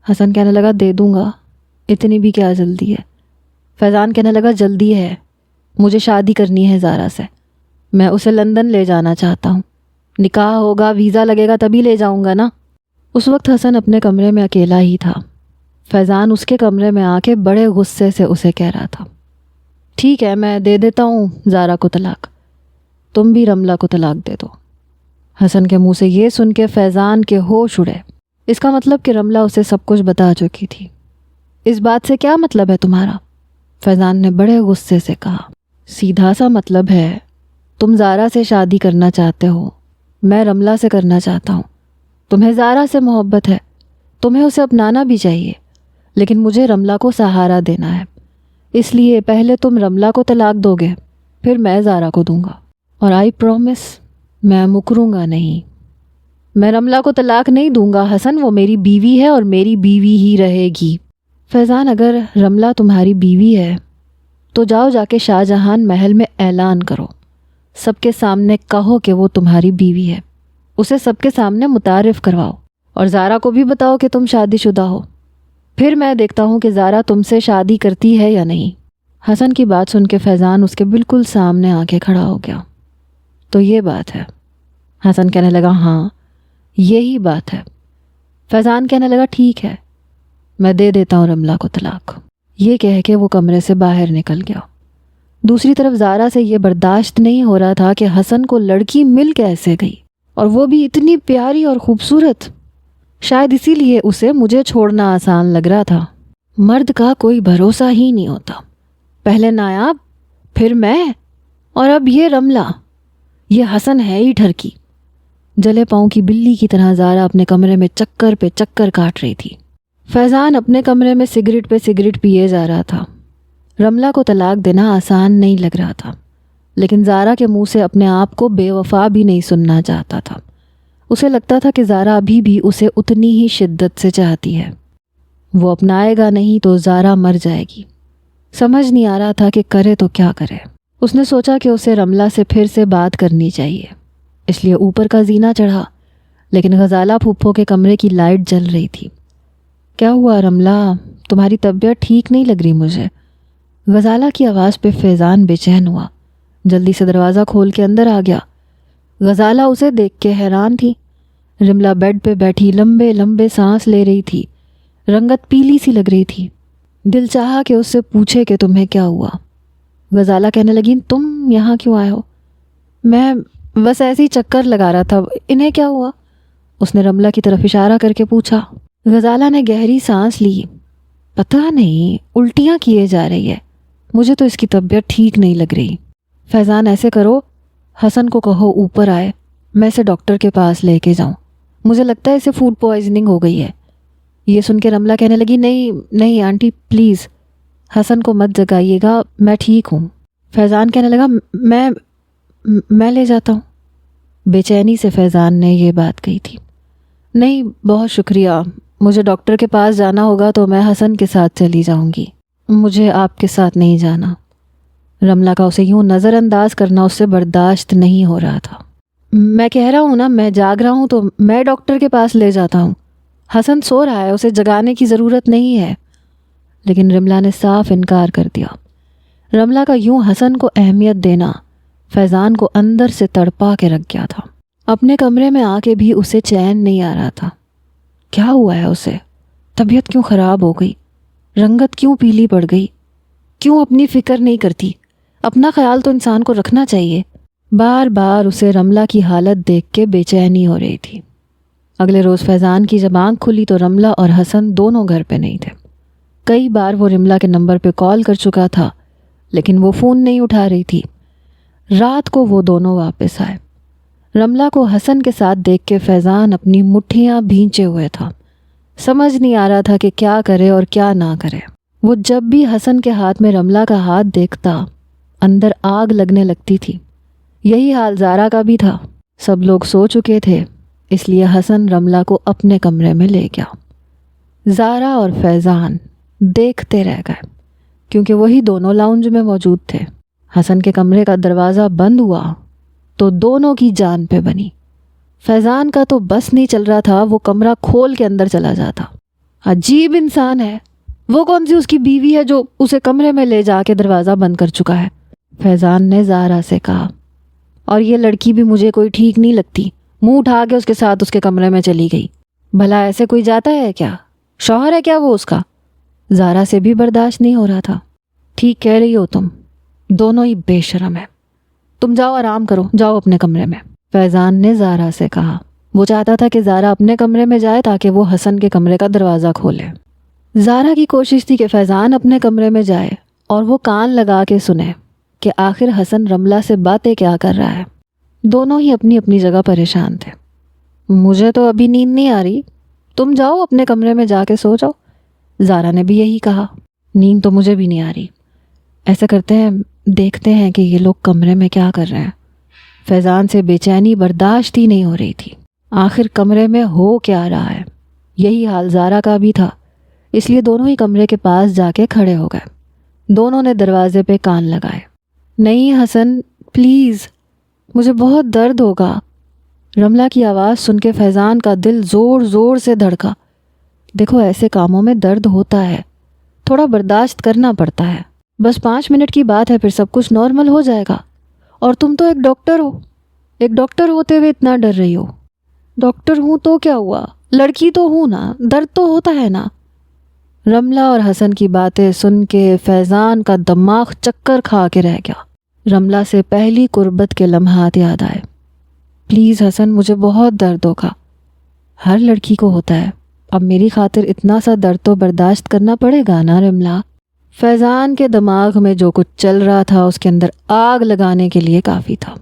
حسن کہنے لگا دے دوں گا، اتنی بھی کیا جلدی ہے؟ فیضان کہنے لگا جلدی ہے، مجھے شادی کرنی ہے زارا سے، میں اسے لندن لے جانا چاہتا ہوں، نکاح ہوگا ویزا لگے گا تبھی لے جاؤں گا نا۔ اس وقت حسن اپنے کمرے میں اکیلا ہی تھا۔ فیضان اس کے کمرے میں آ کے بڑے غصے سے اسے کہہ رہا تھا، ٹھیک ہے میں دے دیتا ہوں زارا کو طلاق، تم بھی رملا کو طلاق دے دو۔ حسن کے منہ سے یہ سن کے فیضان کے ہوش اڑے۔ اس کا مطلب کہ رملا اسے سب کچھ بتا چکی تھی۔ اس بات سے کیا مطلب ہے تمہارا؟ فیضان نے بڑے غصے سے کہا۔ سیدھا سا مطلب ہے، تم زارا سے شادی کرنا چاہتے ہو، میں رملا سے کرنا چاہتا ہوں۔ تمہیں زارا سے محبت ہے، تمہیں اسے اپنانا بھی چاہیے، لیکن مجھے رملا کو سہارا دینا ہے، اس لیے پہلے تم رملا کو طلاق دو گے، پھر میں زارا کو دوں گا، اور آئی پرومس میں مکروں گا نہیں۔ میں رملا کو طلاق نہیں دوں گا حسن، وہ میری بیوی ہے اور میری بیوی ہی رہے گی۔ فیضان اگر رملا تمہاری بیوی ہے تو جاؤ جا کے شاہ جہان محل میں اعلان کرو، سب کے سامنے کہو کہ وہ تمہاری بیوی ہے، اسے سب کے سامنے متعارف کرواؤ، اور زارا کو بھی بتاؤ کہ تم شادی شدہ ہو، پھر میں دیکھتا ہوں کہ زارا تم سے شادی کرتی ہے یا نہیں۔ حسن کی بات سن کے فیضان اس کے بالکل سامنے آ کے کھڑا ہو گیا۔ تو یہ بات ہے؟ حسن کہنے لگا ہاں یہی بات ہے۔ فیضان کہنے لگا ٹھیک ہے، میں دے دیتا ہوں رملا کو طلاق۔ یہ کہہ کے وہ کمرے سے باہر نکل گیا۔ دوسری طرف زارا سے یہ برداشت نہیں ہو رہا تھا کہ حسن کو لڑکی مل کیسے گئی، اور وہ بھی اتنی پیاری اور خوبصورت۔ شاید اسی لیے اسے مجھے چھوڑنا آسان لگ رہا تھا۔ مرد کا کوئی بھروسہ ہی نہیں ہوتا، پہلے نایاب، پھر میں، اور اب یہ رملا، یہ حسن ہے ہی ٹھرکی۔ جلے پاؤں کی بلی کی طرح زارا اپنے کمرے میں چکر پہ چکر کاٹ رہی تھی۔ فیضان اپنے کمرے میں سگریٹ پہ سگریٹ پیے جا رہا تھا۔ رملا کو طلاق دینا آسان نہیں لگ رہا تھا، لیکن زارا کے منہ سے اپنے آپ کو بے وفا بھی نہیں سننا چاہتا تھا۔ اسے لگتا تھا کہ زارا ابھی بھی اسے اتنی ہی شدت سے چاہتی ہے۔ وہ اپنائے گا نہیں تو زارا مر جائے گی۔ سمجھ نہیں آ رہا تھا کہ کرے تو کیا کرے۔ اس نے سوچا کہ اسے رملا سے پھر سے بات کرنی چاہیے، اس لیے اوپر کا زینہ چڑھا، لیکن غزالہ پھپھو کے کمرے کی لائٹ جل رہی تھی۔ کیا ہوا رملا، تمہاری طبیعت ٹھیک نہیں لگ رہی مجھے؟ غزالہ کی آواز پہ فیضان بے چین ہوا، جلدی سے دروازہ کھول کے اندر آ گیا۔ غزالہ اسے دیکھ کے حیران تھی۔ رملا بیڈ پہ بیٹھی لمبے لمبے سانس لے رہی تھی، رنگت پیلی سی لگ رہی تھی۔ دل چاہا کہ اس سے پوچھے کہ تمہیں کیا ہوا۔ غزالہ کہنے لگی تم یہاں کیوں آئے ہو؟ میں بس ایسے ہی چکر لگا رہا تھا، انہیں کیا ہوا؟ اس نے رملا کی طرف اشارہ کر کے پوچھا۔ غزالہ نے گہری سانس لی۔ پتہ نہیں الٹیاں کیے جا رہی ہے، مجھے تو اس کی طبیعت ٹھیک نہیں لگ رہی۔ فیضان ایسے کرو، حسن کو کہو اوپر آئے، میں اسے ڈاکٹر کے پاس لے کے جاؤں، مجھے لگتا ہے اسے فوڈ پوائزننگ ہو گئی ہے۔ یہ سن کے رملا کہنے لگی نہیں نہیں آنٹی پلیز، حسن کو مت جگائیے گا، میں ٹھیک ہوں۔ فیضان کہنے لگا میں لے جاتا ہوں۔ بے چینی سے فیضان نے یہ بات کہی تھی۔ نہیں بہت شکریہ، مجھے ڈاکٹر کے پاس جانا ہوگا تو میں حسن کے ساتھ چلی جاؤں گی، مجھے آپ کے ساتھ نہیں جانا۔ رملہ کا اسے یوں نظر انداز کرنا اس سے برداشت نہیں ہو رہا تھا۔ میں کہہ رہا ہوں نا، میں جاگ رہا ہوں تو میں ڈاکٹر کے پاس لے جاتا ہوں، حسن سو رہا ہے، اسے جگانے کی ضرورت نہیں ہے۔ لیکن رملہ نے صاف انکار کر دیا۔ رملہ کا یوں حسن کو اہمیت دینا فیضان کو اندر سے تڑپا کے رکھ گیا تھا۔ اپنے کمرے میں آ کے بھی اسے چین نہیں آ رہا تھا۔ کیا ہوا ہے اسے؟ طبیعت کیوں خراب ہو گئی؟ رنگت کیوں پیلی پڑ گئی؟ کیوں اپنی فکر نہیں کرتی؟ اپنا خیال تو انسان کو رکھنا چاہیے۔ بار بار اسے رملہ کی حالت دیکھ کے بے چینی ہو رہی تھی۔ اگلے روز فیضان کی جب آنکھ کھلی تو رملہ اور حسن دونوں گھر پہ نہیں تھے۔ کئی بار وہ رملہ کے نمبر پہ کال کر چکا تھا لیکن وہ فون نہیں اٹھا رہی تھی۔ رات کو وہ دونوں واپس آئے۔ رملہ کو حسن کے ساتھ دیکھ کے فیضان اپنی مٹھیاں بھینچے ہوئے تھا۔ سمجھ نہیں آ رہا تھا کہ کیا کرے اور کیا نہ کرے۔ وہ جب بھی حسن کے ہاتھ میں رملہ کا ہاتھ دیکھتا اندر آگ لگنے لگتی تھی۔ یہی حال زارا کا بھی تھا۔ سب لوگ سو چکے تھے، اس لیے حسن رملہ کو اپنے کمرے میں لے گیا۔ زارا اور فیضان دیکھتے رہ گئے کیونکہ وہی دونوں لاؤنج میں موجود تھے۔ حسن کے کمرے کا دروازہ بند ہوا تو دونوں کی جان پہ بنی۔ فیضان کا تو بس نہیں چل رہا تھا، وہ کمرہ کھول کے اندر چلا جاتا۔ عجیب انسان ہے، وہ کون سی اس کی بیوی ہے جو اسے کمرے میں لے جا کے دروازہ بند کر چکا ہے؟ فیضان نے زارا سے کہا۔ اور یہ لڑکی بھی مجھے کوئی ٹھیک نہیں لگتی، منہ اٹھا کے اس کے ساتھ اس کے کمرے میں چلی گئی۔ بھلا ایسے کوئی جاتا ہے کیا؟ شوہر ہے کیا وہ اس کا؟ زارا سے بھی برداشت نہیں ہو رہا تھا۔ ٹھیک کہہ رہی ہو تم، دونوں ہی بے شرم ہے۔ تم جاؤ آرام کرو، جاؤ اپنے کمرے میں، فیضان نے زارا سے کہا۔ وہ چاہتا تھا کہ زارا اپنے کمرے میں جائے تاکہ وہ حسن کے کمرے کا دروازہ کھولے۔ زارا کی کوشش تھی کہ فیضان اپنے کمرے میں جائے اور وہ کان لگا کے سنے کہ آخر حسن رملہ سے باتیں کیا کر رہا ہے۔ دونوں ہی اپنی اپنی جگہ پریشان تھے۔ مجھے تو ابھی نیند نہیں آ رہی، تم جاؤ اپنے کمرے میں جا کے سو جاؤ۔ زارا نے بھی یہی کہا۔ نیند تو مجھے بھی نہیں آ رہی، ایسا کرتے ہیں دیکھتے ہیں کہ یہ لوگ کمرے میں کیا کر رہے ہیں۔ فیضان سے بے چینی برداشت ہی نہیں ہو رہی تھی۔ آخر کمرے میں ہو کیا رہا ہے؟ یہی حال زارا کا بھی تھا، اس لیے دونوں ہی کمرے کے پاس جا کے کھڑے ہو گئے۔ دونوں نے دروازے پہ کان لگائے۔ نہیں حسن پلیز، مجھے بہت درد ہوگا۔ رملہ کی آواز سن کے فیضان کا دل زور زور سے دھڑکا۔ دیکھو ایسے کاموں میں درد ہوتا ہے، تھوڑا برداشت کرنا پڑتا ہے، بس 5 منٹ کی بات ہے، پھر سب کچھ نارمل ہو جائے گا۔ اور تم تو ایک ڈاکٹر ہو، ایک ڈاکٹر ہوتے ہوئے اتنا ڈر رہی ہو۔ ڈاکٹر ہوں تو کیا ہوا، لڑکی تو ہوں نا، درد تو ہوتا ہے نا۔ رملہ اور حسن کی باتیں سن کے فیضان کا دماغ چکر کھا کے رہ گیا۔ رملہ سے پہلی قربت کے لمحات یاد آئے۔ پلیز حسن، مجھے بہت درد ہوگا، ہر لڑکی کو ہوتا ہے، اب میری خاطر اتنا سا درد تو برداشت کرنا پڑے گا نا رملہ۔ فیضان کے دماغ میں جو کچھ چل رہا تھا اس کے اندر آگ لگانے کے لیے کافی تھا۔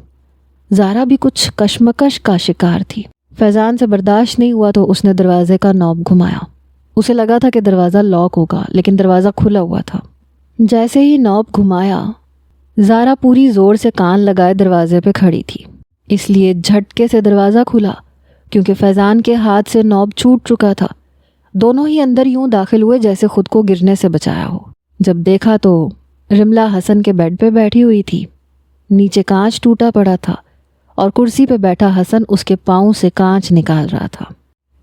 زارا بھی کچھ کشمکش کا شکار تھی۔ فیضان سے برداشت نہیں ہوا تو اس نے دروازے کا نوب گھمایا۔ اسے لگا تھا کہ دروازہ لاک ہوگا لیکن دروازہ کھلا ہوا تھا۔ جیسے ہی نوب گھمایا، زارا پوری زور سے کان لگائے دروازے پہ کھڑی تھی، اس لیے جھٹکے سے دروازہ کھلا کیونکہ فیضان کے ہاتھ سے نوب چھوٹ چکا تھا۔ دونوں ہی اندر یوں داخل ہوئے جیسے خود کو گرنے سے بچایا ہو۔ جب دیکھا تو رملہ حسن کے بیڈ پہ بیٹھی ہوئی تھی، نیچے کانچ ٹوٹا پڑا تھا اور کرسی پہ بیٹھا حسن اس کے پاؤں سے کانچ نکال رہا تھا۔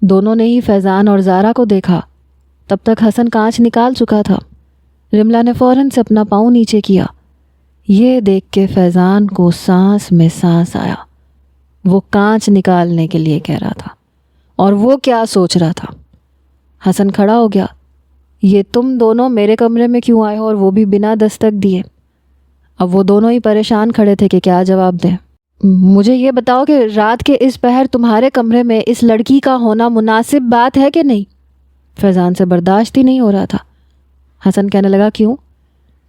دونوں نے ہی فیضان اور زارا کو دیکھا، تب تک حسن کانچ نکال چکا تھا۔ رملہ نے فوراً سے اپنا پاؤں نیچے کیا۔ یہ دیکھ کے فیضان کو سانس میں سانس آیا۔ وہ کانچ نکالنے کے لیے کہہ رہا تھا اور وہ کیا سوچ رہا تھا۔ حسن کھڑا ہو گیا۔ یہ تم دونوں میرے کمرے میں کیوں آئے ہو اور وہ بھی بنا دستک دیے؟ اب وہ دونوں ہی پریشان کھڑے تھے کہ کیا جواب دیں۔ مجھے یہ بتاؤ کہ رات کے اس پہر تمہارے کمرے میں اس لڑکی کا ہونا مناسب بات ہے کہ نہیں؟ فیضان سے برداشت ہی نہیں ہو رہا تھا۔ حسن کہنے لگا کیوں؟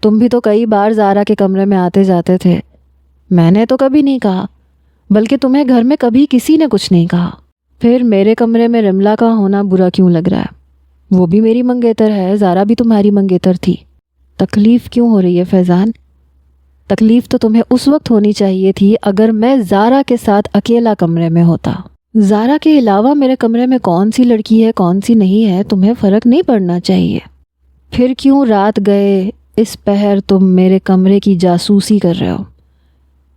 تم بھی تو کئی بار زارا کے کمرے میں آتے جاتے تھے، میں نے تو کبھی نہیں کہا، بلکہ تمہیں گھر میں کبھی کسی نے کچھ نہیں کہا۔ پھر میرے کمرے میں رملہ کا ہونا برا کیوں لگ رہا ہے؟ وہ بھی میری منگیتر ہے، زارا بھی تمہاری منگیتر تھی۔ تکلیف کیوں ہو رہی ہے فیضان؟ تکلیف تو تمہیں اس وقت ہونی چاہیے تھی اگر میں زارا کے ساتھ اکیلا کمرے میں ہوتا۔ زارا کے علاوہ میرے کمرے میں کون سی لڑکی ہے کون سی نہیں ہے تمہیں فرق نہیں پڑنا چاہیے؟ پھر کیوں رات گئے اس پہر تم میرے کمرے کی جاسوسی کر رہے ہو؟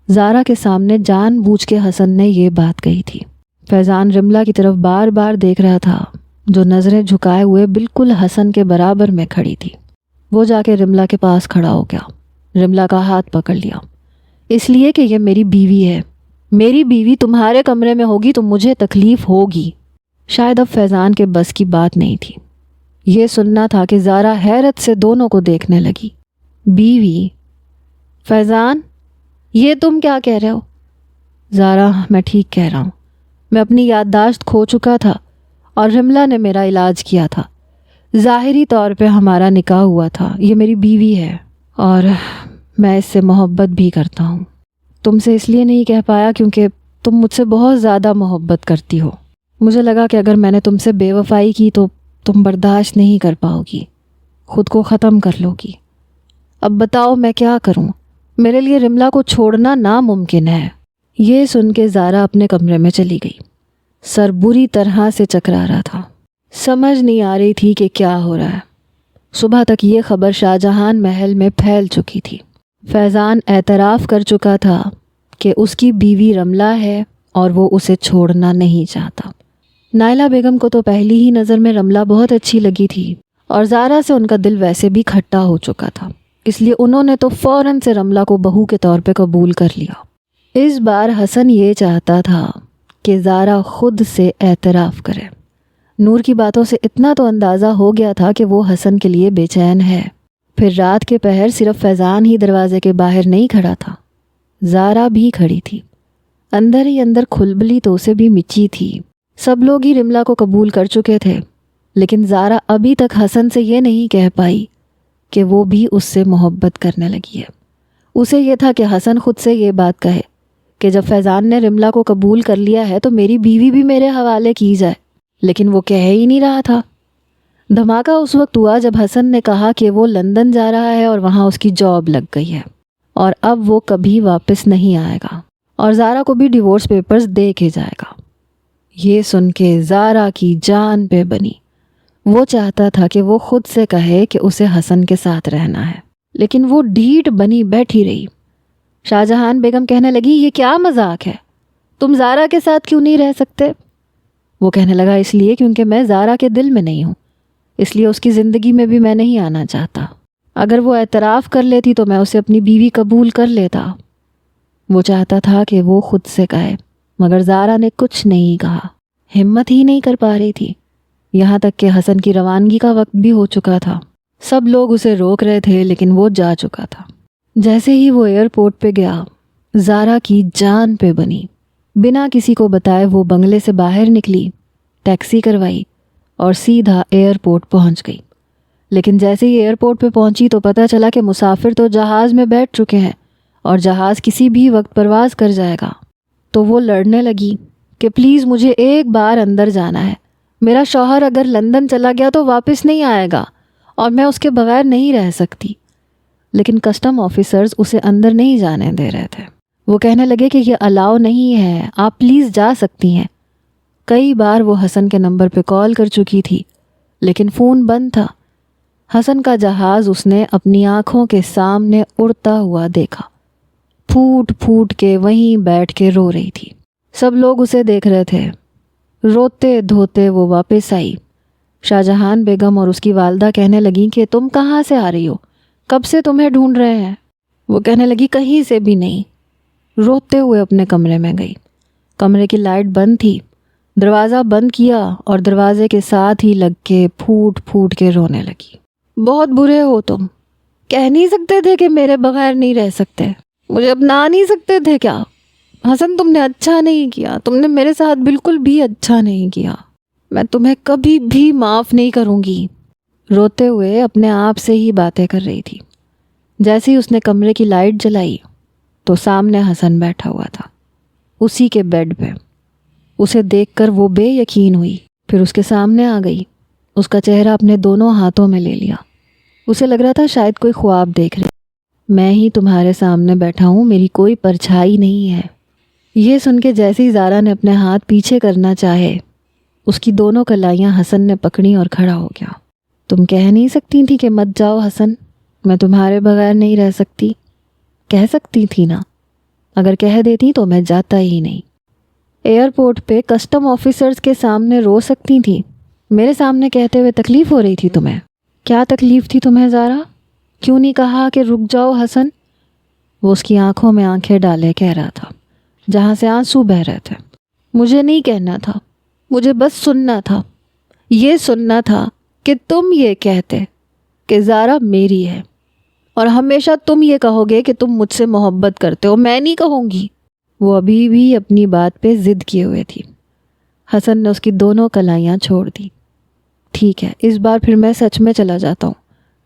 زارا کے سامنے جان بوجھ کے حسن نے یہ بات کہی تھی۔ فیضان رملہ کی طرف بار بار دیکھ رہا تھا، جو نظریں جھکائے ہوئے بالکل حسن کے برابر میں کھڑی تھی۔ وہ جا کے رملہ کے پاس کھڑا ہو گیا، رملہ کا ہاتھ پکڑ لیا۔ اس لیے کہ یہ میری بیوی ہے، میری بیوی تمہارے کمرے میں ہوگی تو مجھے تکلیف ہوگی۔ شاید اب فیضان کے بس کی بات نہیں تھی، یہ سننا تھا کہ زارا حیرت سے دونوں کو دیکھنے لگی۔ بیوی؟ فیضان یہ تم کیا کہہ رہے ہو؟ زارا میں ٹھیک کہہ رہا ہوں، میں اپنی یادداشت کھو چکا تھا اور رملہ نے میرا علاج کیا تھا۔ ظاہری طور پہ ہمارا نکاح ہوا تھا، یہ میری بیوی ہے اور میں اس سے محبت بھی کرتا ہوں۔ تم سے اس لیے نہیں کہہ پایا کیونکہ تم مجھ سے بہت زیادہ محبت کرتی ہو۔ مجھے لگا کہ اگر میں نے تم سے بے وفائی کی تو تم برداشت نہیں کر پاؤ گی، خود کو ختم کر لو گی۔ اب بتاؤ میں کیا کروں؟ میرے لیے رملہ کو چھوڑنا ناممکن ہے۔ یہ سن کے زارا اپنے کمرے میں چلی گئی۔ سر بری طرح سے چکرا رہا تھا، سمجھ نہیں آ رہی تھی کہ کیا ہو رہا ہے۔ صبح تک یہ خبر شاہ جہان محل میں پھیل چکی تھی۔ فیضان اعتراف کر چکا تھا کہ اس کی بیوی رملہ ہے اور وہ اسے چھوڑنا نہیں چاہتا۔ نائلہ بیگم کو تو پہلی ہی نظر میں رملہ بہت اچھی لگی تھی اور زارا سے ان کا دل ویسے بھی کھٹا ہو چکا تھا، اس لیے انہوں نے تو فوراً سے رملہ کو بہو کے طور پہ قبول کر لیا۔ اس بار حسن یہ چاہتا تھا کہ زارا خود سے اعتراف کرے۔ نور کی باتوں سے اتنا تو اندازہ ہو گیا تھا کہ وہ حسن کے لیے بے چین ہے۔ پھر رات کے پہر صرف فیضان ہی دروازے کے باہر نہیں کھڑا تھا، زارا بھی کھڑی تھی۔ اندر ہی اندر کھلبلی تو اسے بھی مچی تھی۔ سب لوگ ہی رملہ کو قبول کر چکے تھے، لیکن زارا ابھی تک حسن سے یہ نہیں کہہ پائی کہ وہ بھی اس سے محبت کرنے لگی ہے۔ اسے یہ تھا کہ حسن خود سے یہ بات کہے کہ جب فیضان نے رملہ کو قبول کر لیا ہے تو میری بیوی بھی میرے حوالے کی جائے، لیکن وہ کہہ ہی نہیں رہا تھا۔ دھماکہ اس وقت ہوا جب حسن نے کہا کہ وہ لندن جا رہا ہے اور وہاں اس کی جاب لگ گئی ہے اور اب وہ کبھی واپس نہیں آئے گا اور زارا کو بھی ڈیورس پیپرز دے کے جائے گا۔ یہ سن کے زارا کی جان پہ بنی۔ وہ چاہتا تھا کہ وہ خود سے کہے کہ اسے حسن کے ساتھ رہنا ہے، لیکن وہ ڈھیٹ بنی بیٹھی رہی۔ شاہ جہان بیگم کہنے لگی، یہ کیا مذاق ہے؟ تم زارا کے ساتھ کیوں نہیں رہ سکتے؟ وہ کہنے لگا، اس لیے کیونکہ میں زارا کے دل میں نہیں ہوں، اس لیے اس کی زندگی میں بھی میں نہیں آنا چاہتا۔ اگر وہ اعتراف کر لیتی تو میں اسے اپنی بیوی قبول کر لیتا۔ وہ چاہتا تھا کہ وہ خود سے کہے، مگر زارا نے کچھ نہیں کہا، ہمت ہی نہیں کر پا رہی تھی۔ یہاں تک کہ حسن کی روانگی کا وقت بھی ہو چکا تھا۔ سب لوگ اسے روک رہے تھے لیکن وہ جا چکا تھا۔ جیسے ہی وہ ایئرپورٹ پہ گیا، زارا کی جان پہ بنی۔ بنا کسی کو بتائے وہ بنگلے سے باہر نکلی، ٹیکسی کروائی اور سیدھا ایئرپورٹ پہنچ گئی۔ لیکن جیسے ہی ایئرپورٹ پہ پہنچی تو پتہ چلا کہ مسافر تو جہاز میں بیٹھ چکے ہیں اور جہاز کسی بھی وقت پرواز کر جائے گا۔ تو وہ لڑنے لگی کہ پلیز مجھے ایک بار اندر جانا ہے، میرا شوہر اگر لندن چلا گیا تو واپس نہیں آئے گا اور میں اس کے بغیر نہیں رہ سکتی۔ لیکن کسٹم آفیسرز اسے اندر نہیں جانے دے رہے تھے۔ وہ کہنے لگے کہ یہ الاؤ نہیں ہے، آپ پلیز جا سکتی ہیں۔ کئی بار وہ حسن کے نمبر پہ کال کر چکی تھی لیکن فون بند تھا۔ حسن کا جہاز اس نے اپنی آنکھوں کے سامنے اڑتا ہوا دیکھا۔ پھوٹ پھوٹ کے وہیں بیٹھ کے رو رہی تھی۔ سب لوگ اسے دیکھ رہے تھے۔ روتے دھوتے وہ واپس آئی۔ شاہ جہان بیگم اور اس کی والدہ کہنے لگیں کہ تم کہاں سے آ رہی ہو؟ کب سے تمہیں ڈھونڈ رہے ہیں۔ وہ کہنے لگی کہیں سے بھی نہیں۔ روتے ہوئے اپنے کمرے میں گئی۔ کمرے کی لائٹ بند تھی۔ دروازہ بند کیا اور دروازے کے ساتھ ہی لگ کے پھوٹ پھوٹ کے رونے لگی۔ بہت برے ہو تم، کہہ نہیں سکتے تھے کہ میرے بغیر نہیں رہ سکتے؟ مجھے اپنا نہیں سکتے تھے کیا؟ حسن تم نے اچھا نہیں کیا، تم نے میرے ساتھ بالکل بھی اچھا نہیں کیا، میں تمہیں کبھی بھی معاف نہیں کروں گی۔ روتے ہوئے اپنے آپ سے ہی باتیں کر رہی تھی۔ جیسے ہی اس نے کمرے کی لائٹ جلائی تو سامنے حسن بیٹھا ہوا تھا، اسی کے بیڈ پہ۔ اسے دیکھ کر وہ بے یقین ہوئی، پھر اس کے سامنے آ گئی، اس کا چہرہ اپنے دونوں ہاتھوں میں لے لیا۔ اسے لگ رہا تھا شاید کوئی خواب دیکھ رہے۔ میں ہی تمہارے سامنے بیٹھا ہوں، میری کوئی پرچھائی نہیں ہے۔ یہ سن کے جیسے ہی زارا نے اپنے ہاتھ پیچھے کرنا چاہے اس کی دونوں کلائیاں حسن نے پکڑی اور کھڑا ہو گیا۔ تم کہہ نہیں سکتی تھی کہ مت جاؤ حسن، میں تمہارے بغیر نہیں رہ سکتی؟ کہہ سکتی تھی نا، اگر کہہ دیتی تو میں جاتا ہی نہیں۔ ایئرپورٹ پہ کسٹم آفیسرز کے سامنے رو سکتی تھی، میرے سامنے کہتے ہوئے تکلیف ہو رہی تھی تمہیں؟ کیا تکلیف تھی تمہیں زارا؟ کیوں نہیں کہا کہ رک جاؤ حسن؟ وہ اس کی آنکھوں میں آنکھیں ڈالے کہہ رہا تھا، جہاں سے آنسو بہہ رہے تھے۔ مجھے نہیں کہنا تھا، مجھے بس سننا تھا، یہ سننا تھا کہ تم یہ کہتے کہ زارا میری ہے، اور ہمیشہ تم یہ کہو گے کہ تم مجھ سے محبت کرتے ہو، میں نہیں کہوں گی۔ وہ ابھی بھی اپنی بات پہ ضد کیے ہوئے تھی۔ حسن نے اس کی دونوں کلائیاں چھوڑ دی۔ ٹھیک ہے، اس بار پھر میں سچ میں چلا جاتا ہوں،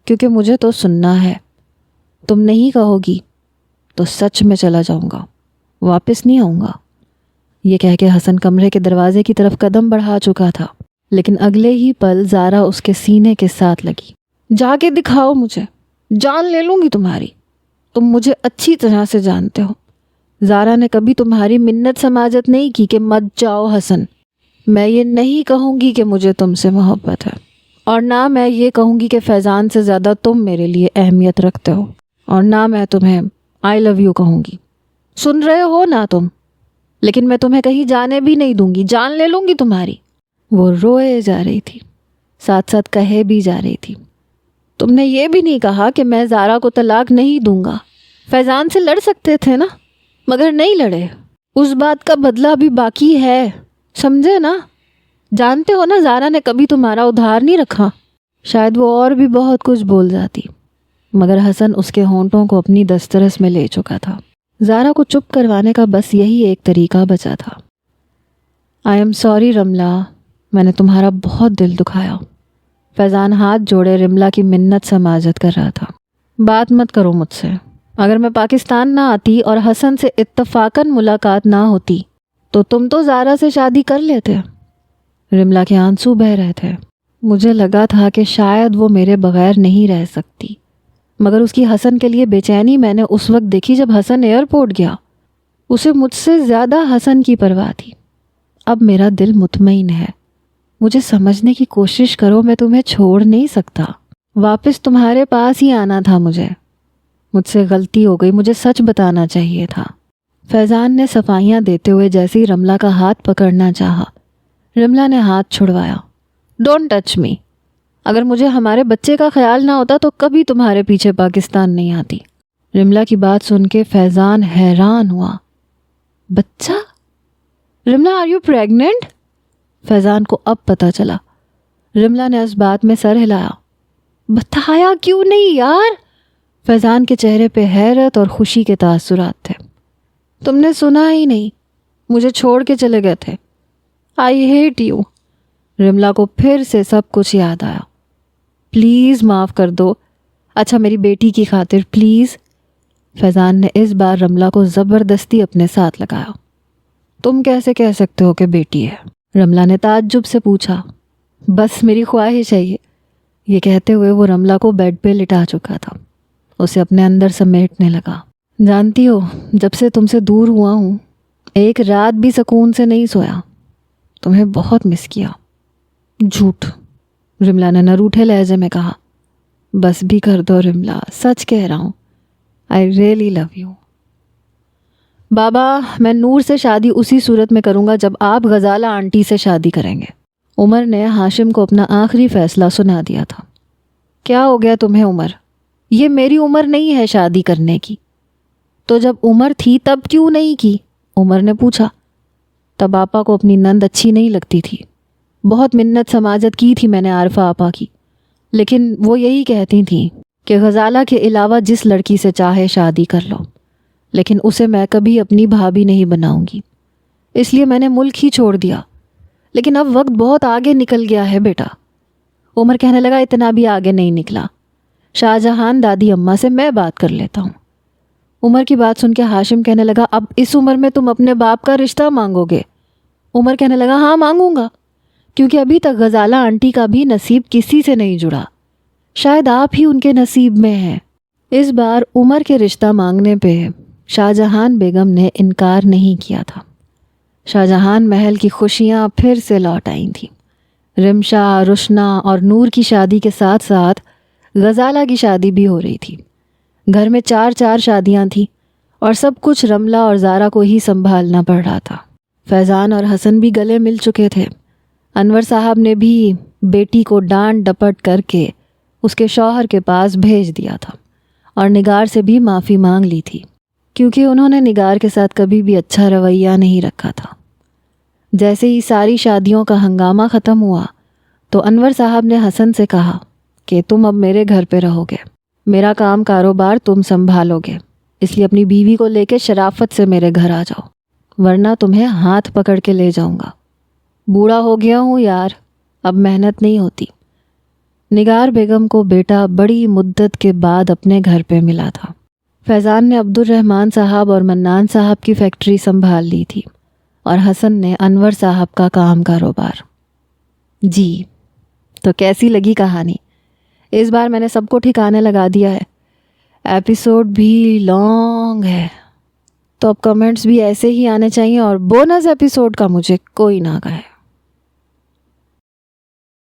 کیونکہ مجھے تو سننا ہے۔ تم نہیں کہو گی تو سچ میں چلا جاؤں گا، واپس نہیں آؤں گا۔ یہ کہہ کے حسن کمرے کے دروازے کی طرف قدم بڑھا چکا تھا، لیکن اگلے ہی پل زارا اس کے سینے کے ساتھ لگی۔ جا کے دکھاؤ مجھے، جان لے لوں گی تمہاری، تم مجھے اچھی طرح سے جانتے ہو۔ زارا نے کبھی تمہاری منت سماجت نہیں کی کہ مت جاؤ حسن۔ میں یہ نہیں کہوں گی کہ مجھے تم سے محبت ہے، اور نہ میں یہ کہوں گی کہ فیضان سے زیادہ تم میرے لیے اہمیت رکھتے ہو، اور نہ میں تمہیں آئی لو یو کہوں گی۔ سن رہے ہو نا تم؟ لیکن میں تمہیں کہیں جانے بھی نہیں دوں گی، جان لے لوں گی تمہاری۔ وہ روئے جا رہی تھی، ساتھ ساتھ کہے بھی جا رہی تھی، تم نے یہ بھی نہیں کہا کہ میں زارا کو طلاق نہیں دوں گا۔ فیضان سے لڑ سکتے تھے نا، مگر نہیں لڑے۔ اس بات کا بدلہ ابھی باقی ہے، سمجھے نا؟ جانتے ہو نا زارا نے کبھی تمہارا ادھار نہیں رکھا۔ شاید وہ اور بھی بہت کچھ بول جاتی، مگر حسن اس کے ہونٹوں کو اپنی دسترس میں لے چکا تھا۔ زارا کو چپ کروانے کا بس یہی ایک طریقہ بچا تھا۔ آئی ایم سوری رملا، میں نے تمہارا بہت دل دکھایا۔ فیضان ہاتھ جوڑے رملا کی منت سماجت کر رہا تھا۔ بات مت کرو مجھ سے، اگر میں پاکستان نہ آتی اور حسن سے اتفاقاً ملاقات نہ ہوتی تو تم تو زارا سے شادی کر لیتے۔ رملا کے آنسو بہہ رہے تھے۔ مجھے لگا تھا کہ شاید وہ میرے بغیر نہیں رہ سکتی، مگر اس کی حسن کے لیے بے چینی میں نے اس وقت دیکھی جب حسن ایئرپورٹ گیا۔ اسے مجھ سے زیادہ حسن کی پرواہ تھی۔ اب میرا دل مطمئن ہے، مجھے سمجھنے کی کوشش کرو، میں تمہیں چھوڑ نہیں سکتا، واپس تمہارے پاس ہی آنا تھا مجھے۔ مجھ سے غلطی ہو گئی، مجھے سچ بتانا چاہیے تھا۔ فیضان نے صفائیاں دیتے ہوئے جیسے ہی رملا کا ہاتھ پکڑنا چاہا، رملا نے ہاتھ چھڑوایا۔ ڈونٹ ٹچ می، اگر مجھے ہمارے بچے کا خیال نہ ہوتا تو کبھی تمہارے پیچھے پاکستان نہیں آتی۔ رملا کی بات سن کے فیضان حیران ہوا۔ بچہ؟ Ramla are you pregnant? فیضان کو اب پتہ چلا۔ رملا نے اس بات میں سر ہلایا۔ بتایا کیوں نہیں یار؟ فیضان کے چہرے پہ حیرت اور خوشی کے تاثرات تھے۔ تم نے سنا ہی نہیں، مجھے چھوڑ کے چلے گئے تھے۔ I hate you. رملا کو پھر سے سب کچھ یاد آیا۔ پلیز معاف کر دو، اچھا میری بیٹی کی خاطر پلیز۔ فیضان نے اس بار رملا کو زبردستی اپنے ساتھ لگایا۔ تم کیسے کہہ سکتے ہو کہ بیٹی ہے؟ رملا نے تعجب سے پوچھا۔ بس میری خواہش ہے یہ کہتے ہوئے وہ رملا کو بیڈ پہ لٹا چکا تھا، اسے اپنے اندر سمیٹنے لگا۔ جانتی ہو، جب سے تم سے دور ہوا ہوں ایک رات بھی سکون سے نہیں سویا، تمہیں بہت مس کیا۔ جھوٹ، رملا نے نروٹھے لہجے میں کہا۔ بس بھی کر دو رملا، سچ کہہ رہا ہوں، آئی ریئلی لو یو۔ بابا، میں نور سے شادی اسی صورت میں کروں گا جب آپ غزالہ آنٹی سے شادی کریں گے۔ عمر نے ہاشم کو اپنا آخری فیصلہ سنا دیا تھا۔ کیا ہو گیا تمہیں عمر؟ یہ میری عمر نہیں ہے شادی کرنے کی۔ تو جب عمر تھی تب کیوں نہیں کی؟ عمر نے پوچھا۔ تب آپا کو اپنی نند اچھی نہیں لگتی تھی، بہت منت سماجت کی تھی میں نے عارفہ آپا کی، لیکن وہ یہی کہتی تھیں کہ غزالہ کے علاوہ جس لڑکی سے چاہے شادی کر لو، لیکن اسے میں کبھی اپنی بھابھی نہیں بناؤں گی، اس لیے میں نے ملک ہی چھوڑ دیا۔ لیکن اب وقت بہت آگے نکل گیا ہے بیٹا۔ عمر کہنے لگا اتنا بھی آگے نہیں نکلا، شاہ جہان دادی اماں سے میں بات کر لیتا ہوں۔ عمر کی بات سن کے ہاشم کہنے لگا اب اس عمر میں تم اپنے باپ کا رشتہ مانگو گے؟ عمر کہنے لگا ہاں مانگوں گا، کیونکہ ابھی تک غزالہ آنٹی کا بھی نصیب کسی سے نہیں جڑا، شاید آپ ہی ان کے نصیب میں ہیں۔ اس بار عمر کے رشتہ مانگنے پہ شاہجہان بیگم نے انکار نہیں کیا تھا۔ شاہجہان محل کی خوشیاں پھر سے لوٹ آئی تھیں۔ رمشا، روشنا اور نور کی شادی کے ساتھ ساتھ غزالہ کی شادی بھی ہو رہی تھی۔ گھر میں 4 شادیاں تھیں اور سب کچھ رملہ اور زارا کو ہی سنبھالنا پڑ رہا تھا۔ فیضان اور حسن بھی گلے مل چکے تھے۔ انور صاحب نے بھی بیٹی کو ڈانٹ ڈپٹ کر کے اس کے شوہر کے پاس بھیج دیا تھا اور نگار سے بھی معافی مانگ لی تھی، کیونکہ انہوں نے نگار کے ساتھ کبھی بھی اچھا رویہ نہیں رکھا تھا۔ جیسے ہی ساری شادیوں کا ہنگامہ ختم ہوا تو انور صاحب نے حسن سے کہا کہ تم اب میرے گھر پہ رہو گے، میرا کام کاروبار تم سنبھالو گے، اس لیے اپنی بیوی کو لے کے شرافت سے میرے گھر آ جاؤ، ورنہ تمہیں ہاتھ پکڑ کے لے جاؤں گا۔ بوڑھا ہو گیا ہوں یار، اب محنت نہیں ہوتی۔ نگار بیگم کو بیٹا بڑی مدت کے بعد اپنے گھر پہ ملا تھا۔ فیضان نے عبد الرحمن صاحب اور منان صاحب کی فیکٹری سنبھال لی تھی اور حسن نے انور صاحب کا کام کاروبار۔ جی تو کیسی لگی کہانی؟ اس بار میں نے سب کو ٹھکانے لگا دیا ہے۔ ایپیسوڈ بھی لانگ ہے تو اب کمنٹس بھی ایسے ہی آنے چاہیے اور بونس ایپیسوڈ کا مجھے کوئی نہ کہے۔